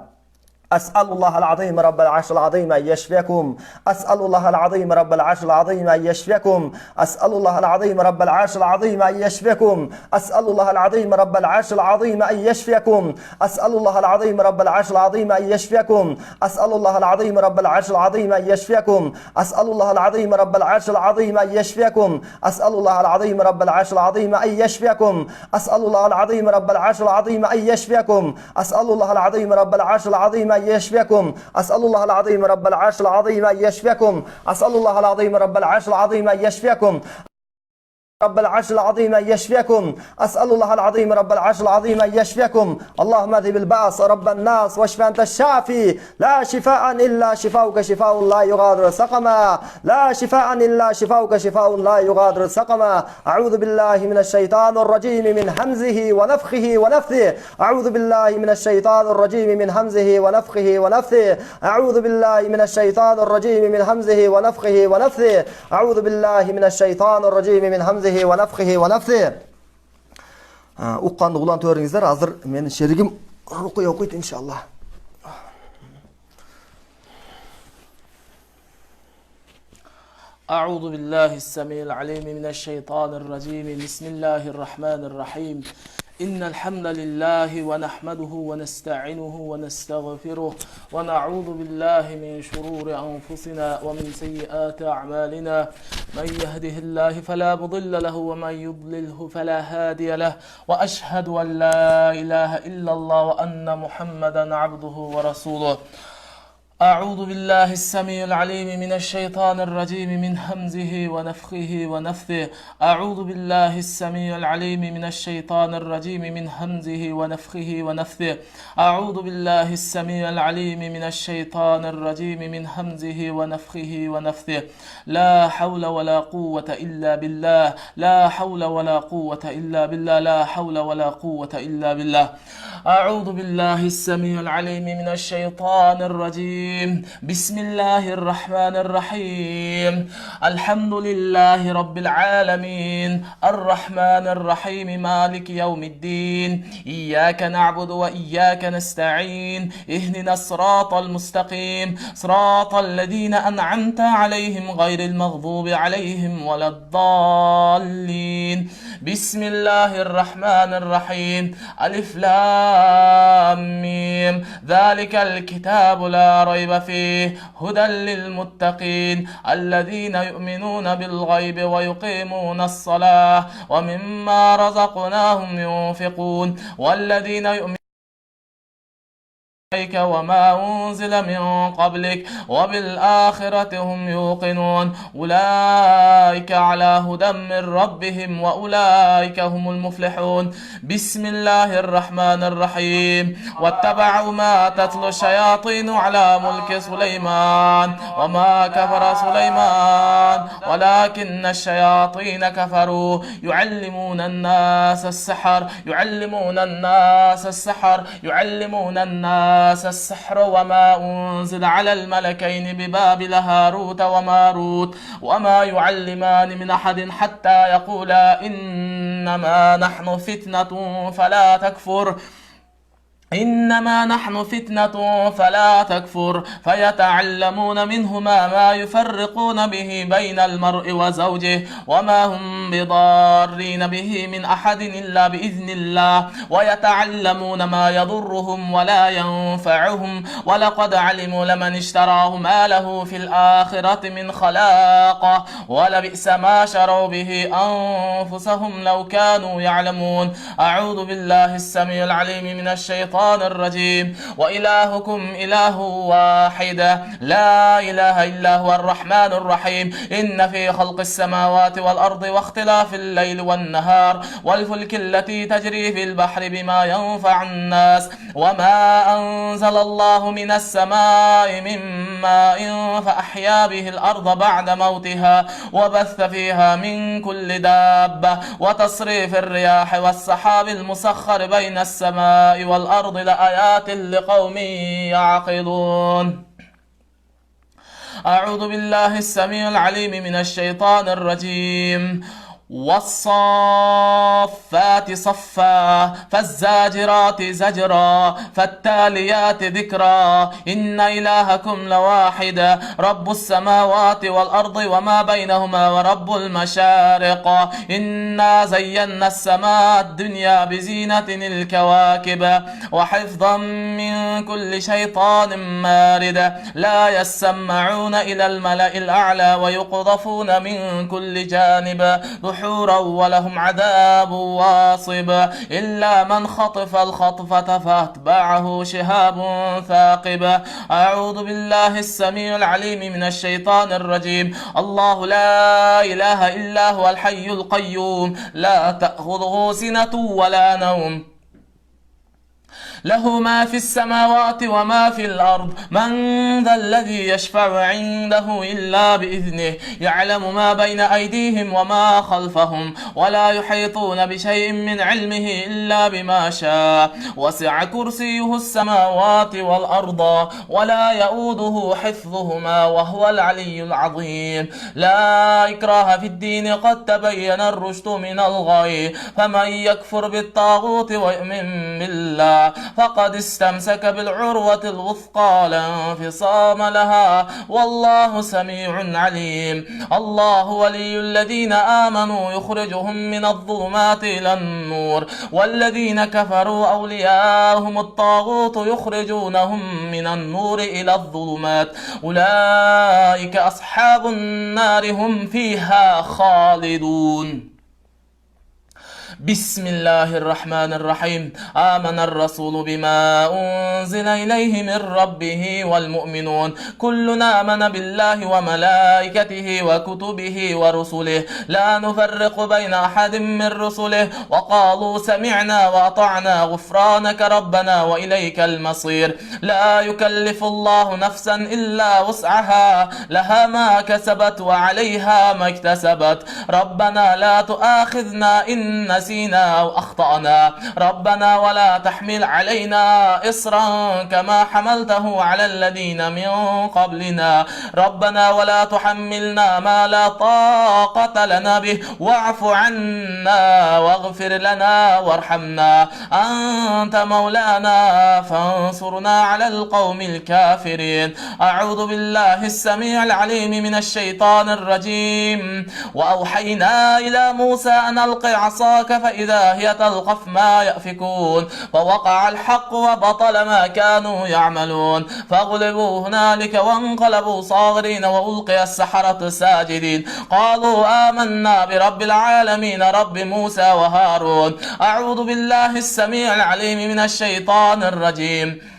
أسأل الله العظيم رب العرش العظيم أن يشفيكم. أسأل الله العظيم رب العرش العظيم أن يشفيكم. أسأل الله العظيم رب العرش العظيم أن يشفيكم. أسأل الله العظيم رب العرش العظيم أن يشفيكم. أسأل الله العظيم رب العرش العظيم أن يشفيكم. أسأل الله العظيم رب العرش العظيم أن يشفيكم. أسأل الله العظيم رب العرش العظيم أن يشفيكم. أسأل الله العظيم رب العرش العظيم أن يشفيكم. أسأل الله العظيم رب العرش العظيم أن يشفيكم. أسأل الله العظيم رب العرش العظيم أن أن يشفيكم. أسأل الله العظيم رب العرش العظيم أن يشفيكم. أسأل الله العظيم رب العرش العظيم أن يشفيكم. رب العرش العظيم أن يشفيكم. أسأل الله العظيم رب العرش العظيم أن يشفيكم. اللهم اذهب البأس رب الناس واشف أنت الشافي، لا شفاء إلا شفاؤك شفاء لا يغادر سقما، لا شفاء إلا شفاؤك شفاء لا يغادر سقما. أعوذ بالله من الشيطان الرجيم من همزه ونفخه ونفثه. أعوذ بالله من الشيطان الرجيم من همزه ونفخه ونفثه. أعوذ بالله من الشيطان الرجيم من همزه ونفخه ونفثه. أعوذ بالله من الشيطان الرجيم من همزه ونفخه ونفثه. Uqqanды ulan төріңіздер. Азыр менің шерігім рукуя оқиды иншаллах. أعوذ بالله السميع العليم من الشيطان الرجيم. بسم الله الرحمن الرحيم. إن الحمد لله ونحمده ونستعينه ونستغفره ونعوذ بالله من شرور أنفسنا ومن سيئات أعمالنا. من يهده الله فلا مضل له ومن يضلله فلا هادي له. وأشهد أن لا إله إلا الله وأن محمدا عبده ورسوله. أعوذ بالله السميع العليم من الشيطان الرجيم من همزه ونفخه ونفثه. أعوذ بالله السميع العليم من الشيطان الرجيم من همزه ونفخه ونفثه. أعوذ بالله السميع العليم من الشيطان الرجيم من همزه ونفخه ونفثه. لا حول ولا قوة إلا بالله، لا حول ولا قوة إلا بالله، لا حول ولا قوة إلا بالله. أعوذ بالله السميع العليم من الشيطان الرجيم. بسم الله الرحمن الرحيم. الحمد لله رب العالمين الرحمن الرحيم مالك يوم الدين. إياك نعبد وإياك نستعين. اهدنا الصراط المستقيم صراط الذين أنعمت عليهم غير المغضوب عليهم ولا الضالين. بسم الله الرحمن الرحيم. ألف لام ميم. ذلك الكتاب لا ريب فيه هدى للمتقين الذين يؤمنون بالغيب ويقيمون الصلاة ومما رزقناهم ينفقون والذين يؤمنون وما أنزل من قبلك وبالآخرة هم يوقنون أولئك على هدى من ربهم وأولئك هم المفلحون. بسم الله الرحمن الرحيم. واتبعوا ما تتلو الشياطين على ملك سليمان وما كفر سليمان ولكن الشياطين كفروا يعلمون الناس السحر يعلمون الناس السحر وما أنزل على الملكين ببابل هاروت وماروت وما يعلمان من أحد حتى يقولا إنما نحن فتنة فلا تكفر فيتعلمون منهما ما يفرقون به بين المرء وزوجه وما هم بضارين به من أحد إلا بإذن الله ويتعلمون ما يضرهم ولا ينفعهم ولقد علموا لمن اشتراه ما له في الآخرة من خلاق ولبئس ما شروا به أنفسهم لو كانوا يعلمون. أعوذ بالله السميع العليم من الشيطان الرجيم. وإلهكم إله واحد لا إله إلا هو الرحمن الرحيم. إن في خلق السماوات والأرض واختلاف الليل والنهار والفلك التي تجري في البحر بما ينفع الناس وما أنزل الله من السماء من ماء فأحيا به الأرض بعد موتها وبث فيها من كل دابة وتصريف الرياح والسحاب المسخر بين السماء والأرض لآيات لقوم يعقلون. أعوذ بالله السميع العليم من الشيطان الرجيم. والصافات صفا فالزاجرات زجرا فالتاليات ذكرا إن إلهكم لواحد رب السماوات والأرض وما بينهما ورب المشارق. إنا زينا السماء الدنيا بزينة الكواكب وحفظا من كل شيطان مارد لا يسمعون إلى الملأ الأعلى ويقذفون من كل جانب دحورا ولهم عذاب واصب إلا من خطف الخطفة فأتبعه شهاب ثاقب. أعوذ بالله السميع العليم من الشيطان الرجيم. الله لا إله إلا هو الحي القيوم لا تأخذه سنة ولا نوم له ما في السماوات وما في الأرض من ذا الذي يشفع عنده إلا بإذنه يعلم ما بين أيديهم وما خلفهم ولا يحيطون بشيء من علمه إلا بما شاء وسع كرسيه السماوات والأرض ولا يؤوده حفظهما وهو العلي العظيم. لا إكراه في الدين قد تبين الرشد من الغي فمن يكفر بالطاغوت ويؤمن بالله فقد استمسك بالعروة الوثقى لا انفصام لها والله سميع عليم. الله ولي الذين آمنوا يخرجهم من الظلمات إلى النور والذين كفروا أولياءهم الطاغوت يخرجونهم من النور إلى الظلمات أولئك أصحاب النار هم فيها خالدون. بسم الله الرحمن الرحيم. آمن الرسول بما أنزل إليه من ربه والمؤمنون كل آمن بالله وملائكته وكتبه ورسله لا نفرق بين أحد من رسله وقالوا سمعنا وأطعنا غفرانك ربنا وإليك المصير. لا يكلف الله نفسا إلا وسعها لها ما كسبت وعليها ما اكتسبت. ربنا لا تؤاخذنا إن نسينا أو أخطأنا ربنا ولا تحمل علينا إصرا كما حملته على الذين من قبلنا ربنا ولا تحملنا ما لا طاقة لنا به واعف عنا واغفر لنا وارحمنا أنت مولانا فانصرنا على القوم الكافرين. أعوذ بالله السميع العليم من الشيطان الرجيم. وأوحينا إلى موسى أن ألق عصاك فإذا هي تلقف ما يأفكون فوقع الحق وبطل ما كانوا يعملون فغلبوا هنالك وانقلبوا صاغرين وألقي السحرة ساجدين قالوا آمنا برب العالمين رب موسى وهارون. أعوذ بالله السميع العليم من الشيطان الرجيم.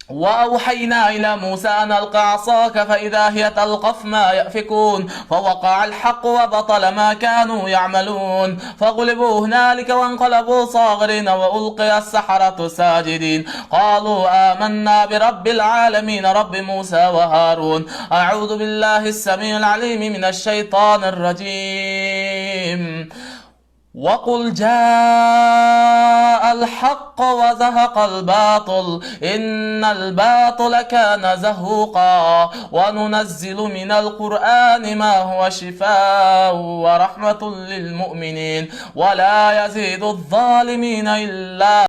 وأوحينا إلى موسى أن ألق عصاك فإذا هي تلقف ما يأفكون فوقع الحق وبطل ما كانوا يعملون فغلبوا هنالك وانقلبوا صاغرين وألقي السحرة ساجدين قالوا آمنا برب العالمين رب موسى وهارون. أعوذ بالله السميع العليم من الشيطان الرجيم. وقل جاء الحق وزهق الباطل إن الباطل كان زهوقا وننزل من القرآن ما هو شفاء ورحمة للمؤمنين ولا يزيد الظالمين إلا.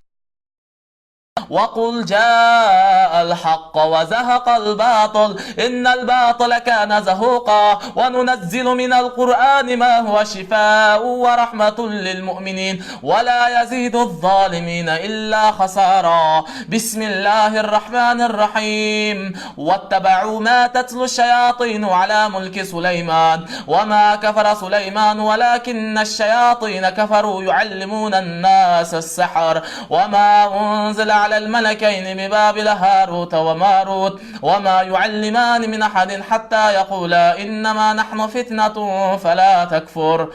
وقل جاء الحق وزهق الباطل إن الباطل كان زهوقا وننزل من القرآن ما هو شفاء ورحمة للمؤمنين ولا يزيد الظالمين إلا خسارا. بسم الله الرحمن الرحيم. واتبعوا ما تتلو الشياطين على ملك سليمان وما كفر سليمان ولكن الشياطين كفروا يعلمون الناس السحر وما أنزل على الملكين ببابل هاروت وماروت وما يعلمان من أحد حتى يقولا إنما نحن فتنة فلا تكفر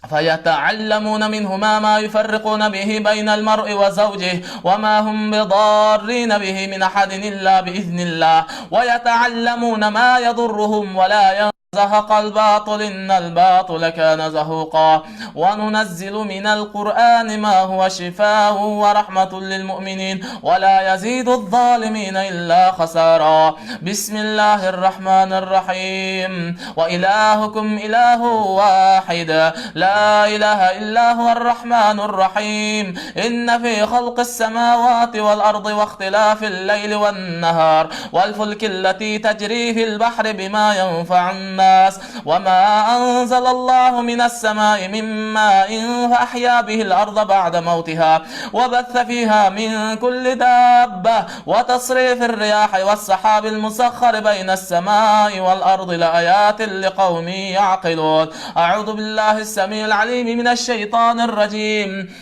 فيتعلمون منهما ما يفرقون به بين المرء وزوجه وما هم بضارين به من أحد إلا بإذن الله ويتعلمون ما يضرهم ولا زهق الباطل إن الباطل كان زهوقا وننزل من القرآن ما هو شفاء ورحمة للمؤمنين ولا يزيد الظالمين إلا خسارا. بسم الله الرحمن الرحيم. وإلهكم إله واحد لا إله إلا هو الرحمن الرحيم. إن في خلق السماوات والأرض واختلاف الليل والنهار والفلك التي تجري في البحر بما ينفع الناس الناس وما أنزل الله من السماء من ماء فأحيا به الأرض بعد موتها وبث فيها من كل دابة وتصريف الرياح والسحاب المسخر بين السماء والأرض لآيات لقوم يعقلون. أعوذ بالله السميع العليم من الشيطان الرجيم.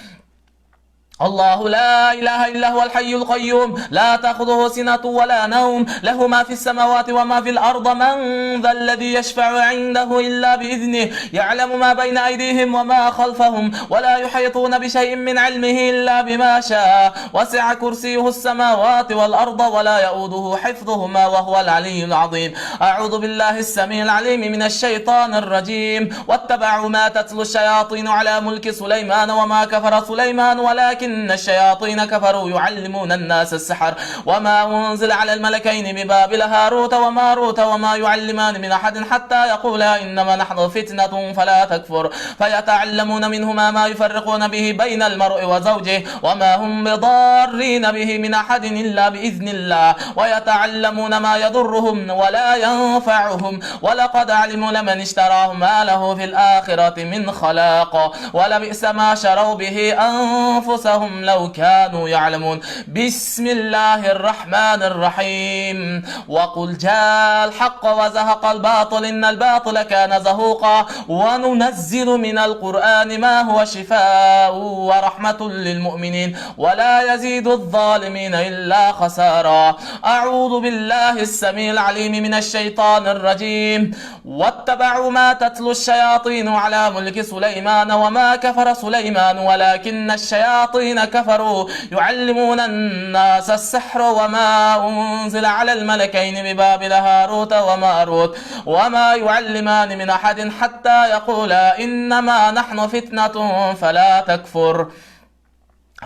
الله لا إله إلا هو الحي القيوم لا تأخذه سنة ولا نوم له ما في السماوات وما في الأرض من ذا الذي يشفع عنده إلا بإذنه يعلم ما بين أيديهم وما خلفهم ولا يحيطون بشيء من علمه إلا بما شاء وسع كرسيه السماوات والأرض ولا يؤوده حفظهما وهو العلي العظيم. أعوذ بالله السميع العليم من الشيطان الرجيم. واتبعوا ما تتلو الشياطين على ملك سليمان وما كفر سليمان ولكن الشياطين كفروا يعلمون الناس السحر وما أنزل على الملكين ببابل هاروت وماروت وما يعلمان من أحد حتى يقولا إنما نحن فتنة فلا تكفر فيتعلمون منهما ما يفرقون به بين المرء وزوجه وما هم بضارين به من أحد إلا بإذن الله ويتعلمون ما يضرهم ولا ينفعهم ولقد علموا لمن اشتراه ما له في الآخرة من خلاق ولبئس ما شروا به أنفسهم لو كانوا يعلمون. بسم الله الرحمن الرحيم. وقل جاء الحق وزهق الباطل إن الباطل كان زهوقا وننزل من القرآن ما هو شفاء ورحمة للمؤمنين ولا يزيد الظالمين إلا خسارا. أعوذ بالله السميع العليم من الشيطان الرجيم. واتبعوا ما تتلو الشياطين على ملك سليمان وما كفر سليمان ولكن الشياطين كفروا يعلمون الناس السحر وما أنزل على الملكين ببابل هاروت وماروت وما يعلمان من أحد حتى يقولا إنما نحن فتنة فلا تكفر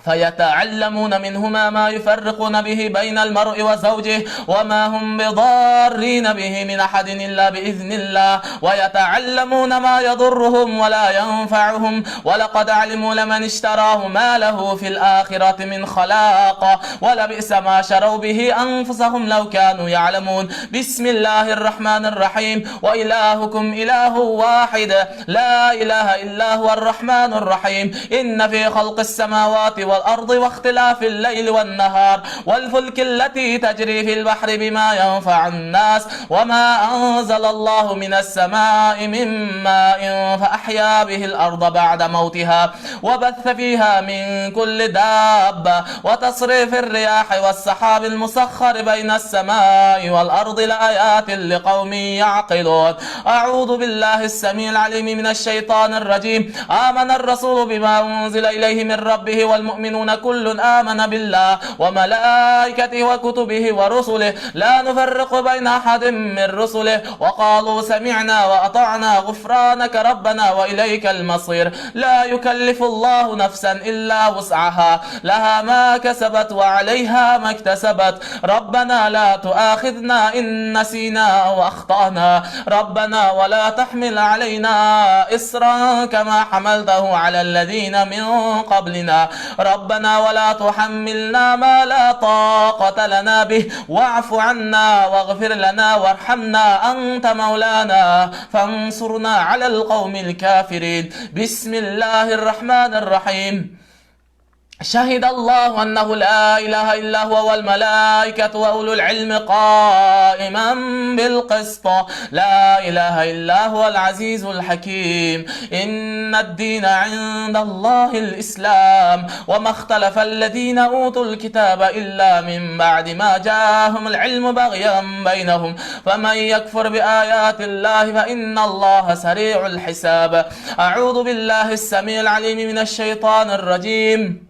فيتعلمون منهما ما يفرقون به بين المرء وزوجه وما هم بضارين به من أحد إلا بإذن الله ويتعلمون ما يضرهم ولا ينفعهم ولقد علموا لمن اشتراه ما له في الآخرة من خلاق ولبئس ما شروا به أنفسهم لو كانوا يعلمون. بسم الله الرحمن الرحيم. وإلهكم إله واحد لا إله إلا هو الرحمن الرحيم. إن في خلق السماوات والأرض واختلاف الليل والنهار والفلك التي تجري في البحر بما ينفع الناس وما أنزل الله من السماء من ماء فأحيا به الأرض بعد موتها وبث فيها من كل دابة وتصريف الرياح والسحاب المسخر بين السماء والأرض لآيات لقوم يعقلون. أعوذ بالله السميع العليم من الشيطان الرجيم. آمن الرسول بما أنزل إليه من ربه والمؤمنون كل آمن بالله وملائكته وكتبه ورسله لا نفرق بين أحد من رسله وقالوا سمعنا وأطعنا غفرانك ربنا وإليك المصير. لا يكلف الله نفسا إلا وسعها لها ما كسبت وعليها ما اكتسبت. ربنا لا تؤاخذنا إن نسينا أو أخطأنا ربنا ولا تحمل علينا إصرا كما حملته على الذين من قبلنا ربنا ولا تحملنا ما لا طاقة لنا به واعف عنا واغفر لنا وارحمنا أنت مولانا فانصرنا على القوم الكافرين. بسم الله الرحمن الرحيم. شهد الله أنه لا إله إلا هو والملائكة وأولو العلم قائما بالقسط لا إله إلا هو العزيز الحكيم. إن الدين عند الله الإسلام وما اختلف الذين أوتوا الكتاب إلا من بعد ما جاءهم العلم بغيا بينهم فمن يكفر بآيات الله فإن الله سريع الحساب. أعوذ بالله السميع العليم من الشيطان الرجيم.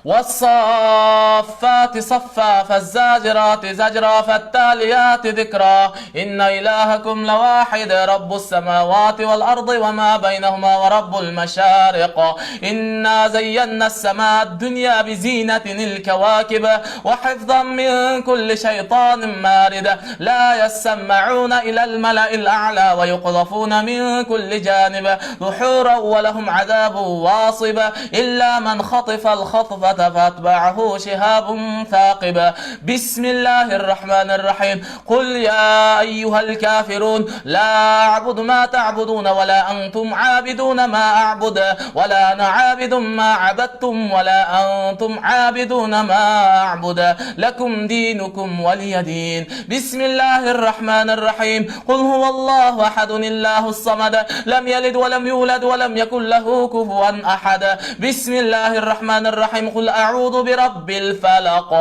والصافات صفا فالزاجرات زجرا فالتاليات ذكرا إن إلهكم لواحد رب السماوات والأرض وما بينهما ورب المشارق. إنا زينا السماء الدنيا بزينة الكواكب وحفظا من كل شيطان مارد لا يسمعون إلى الملأ الأعلى ويقذفون من كل جانب دحورا ولهم عذاب واصب إلا من خطف الخطف الصلاة فأتبعه شهاب ثاقب. بسم الله الرحمن الرحيم. قل يا أيها الكافرون لا أعبد ما تعبدون ولا أنتم عابدون ما أعبد ولا أنا عابد ما عبدتم ولا أنتم عابدون ما أعبد لكم دينكم ولي دين. بسم الله الرحمن الرحيم. قل هو الله أحد الله الصمد لم يلد ولم يولد ولم يكن له كفوا أحد. بسم الله الرحمن الرحيم. قل أعوذ برب الفلق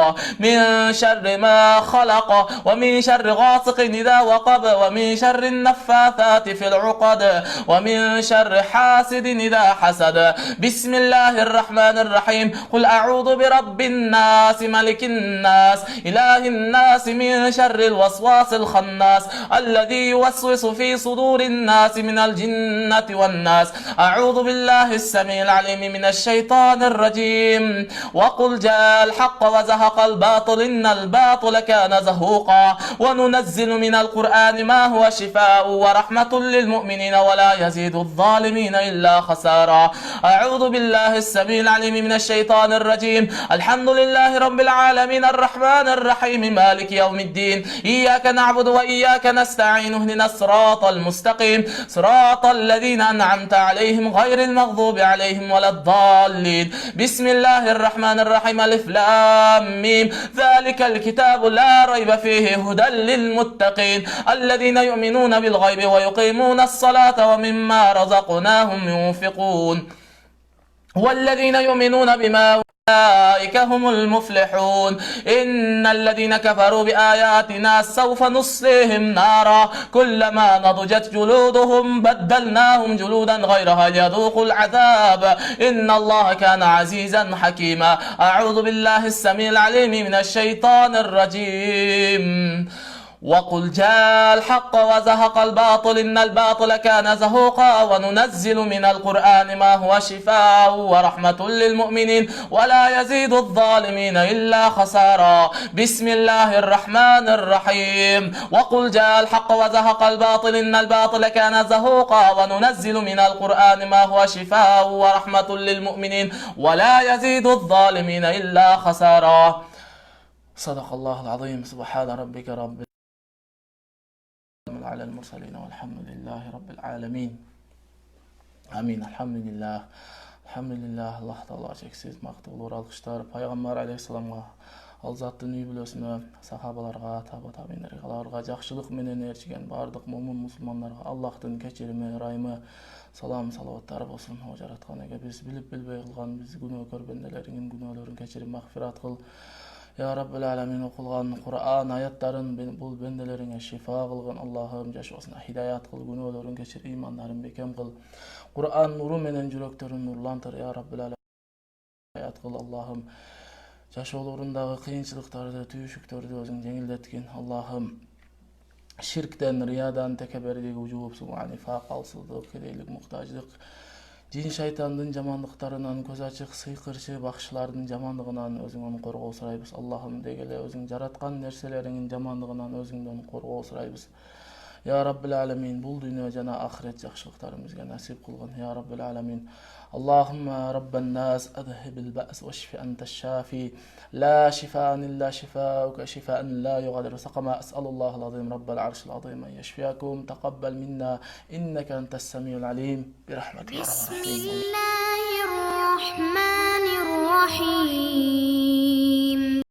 من شر ما خلق ومن شر غاسق إذا وقب ومن شر النفاثات في العقد ومن شر حاسد إذا حسد. بسم الله الرحمن الرحيم. قل أعوذ برب الناس ملك الناس إله الناس من شر الوسواس الخناس الذي يوسوس في صدور الناس من الجنة والناس. أعوذ بالله السميع العليم من الشيطان الرجيم. وقل جاء الحق وزهق الباطل إن الباطل كان زهوقا. وننزل من القرآن ما هو شفاء ورحمة للمؤمنين ولا يزيد الظالمين إلا خسارا. أعوذ بالله السميع العليم من الشيطان الرجيم. الحمد لله رب العالمين الرحمن الرحيم مالك يوم الدين. إياك نعبد وإياك نستعين اهدنا الصراط المستقيم صراط الذين أنعمت عليهم غير المغضوب عليهم ولا الضالين. بسم الله الرحمن الرحيم. ألف لام ميم. ذلك الكتاب لا ريب فيه هدى للمتقين الذين يؤمنون بالغيب ويقيمون الصلاة ومما رزقناهم ينفقون والذين يؤمنون بما أولئك هم المفلحون. إن الذين كفروا بآياتنا سوف نصليهم نارا كلما نضجت جلودهم بدلناهم جلودا غيرها ليذوقوا العذاب إن الله كان عزيزا حكيما. أعوذ بالله السميع العليم من الشيطان الرجيم. وقل جاء الحق وزهق الباطل إن الباطل كان زهوقا. وننزل من القرآن ما هو شفاء ورحمة للمؤمنين ولا يزيد الظالمين إلا خسارا. بسم الله الرحمن الرحيم. وقل جاء الحق وزهق الباطل إن الباطل كان زهوقا. وننزل من القرآن ما هو شفاء ورحمة للمؤمنين ولا يزيد الظالمين إلا خسارا. صدق الله العظيم. سبحان ربك رب على المرسلين والحمد لله رب العالمين. Amin. Elhamdülillah. Elhamdülillah. Allah Taala çeksiz maqtulur alqışlar Peygamber aleyhisselamga, al zattın üy bilösüne, sahabalarga, tabiinlerge, jakşylyk menen erişgen bardyk mumun musulmanlarga Allah'tın keçirimi, rahmı, salam salavatlar bolsun. O jaratganaga biz bilip bilbey kılgan biz günökör bendeleriň günölerini keçirip magfirat kıl. Ya Rabbil Alamin. Okulgan Kur'an ayatların bul bendelerine şifa kılgın. Allah'ım jaşosuna hidayat kıl, günölerini keçir, imanların bekem kıl. Kur'an nuru menen yüreklerini nurlandır ya Rabbil Alamin. Hidayat kıl Allah'ım. Jaşolarındagy kıyınçılıkları, tüyüşükleri özüň jeňilletgin. Allah'ım şirkten, riyadan, tekeberlik, ucub, subhan, nifaq, alsızlyk, kedeylik, muhtajlyk, jin şaytandın jamanlıklarından göz açık, sıykırçı, bakışlardın jamanlığından özüňden korgoo suraýbys. Allah'ım degele özüň jaratgan nerseleriň jamanlığından özüňden korgoo suraýbys. Ya Rabbil Alamin. Bul dünýä jana ahiret jakşylyklarymyzga nasip kılgın ya Rabbil Alamin. Allahumma Rabban nas adhibil ba's veşfi enteş şafi la şifaan illa şifauka şifaan la yughadiru saqama. Es'alullahal azim Rabbal arşil azim en yeşfiyakum. Taqabbal minna inneke entes semiyul alim bi rahmetika ya rahim. Bismillahirrahmanirrahim.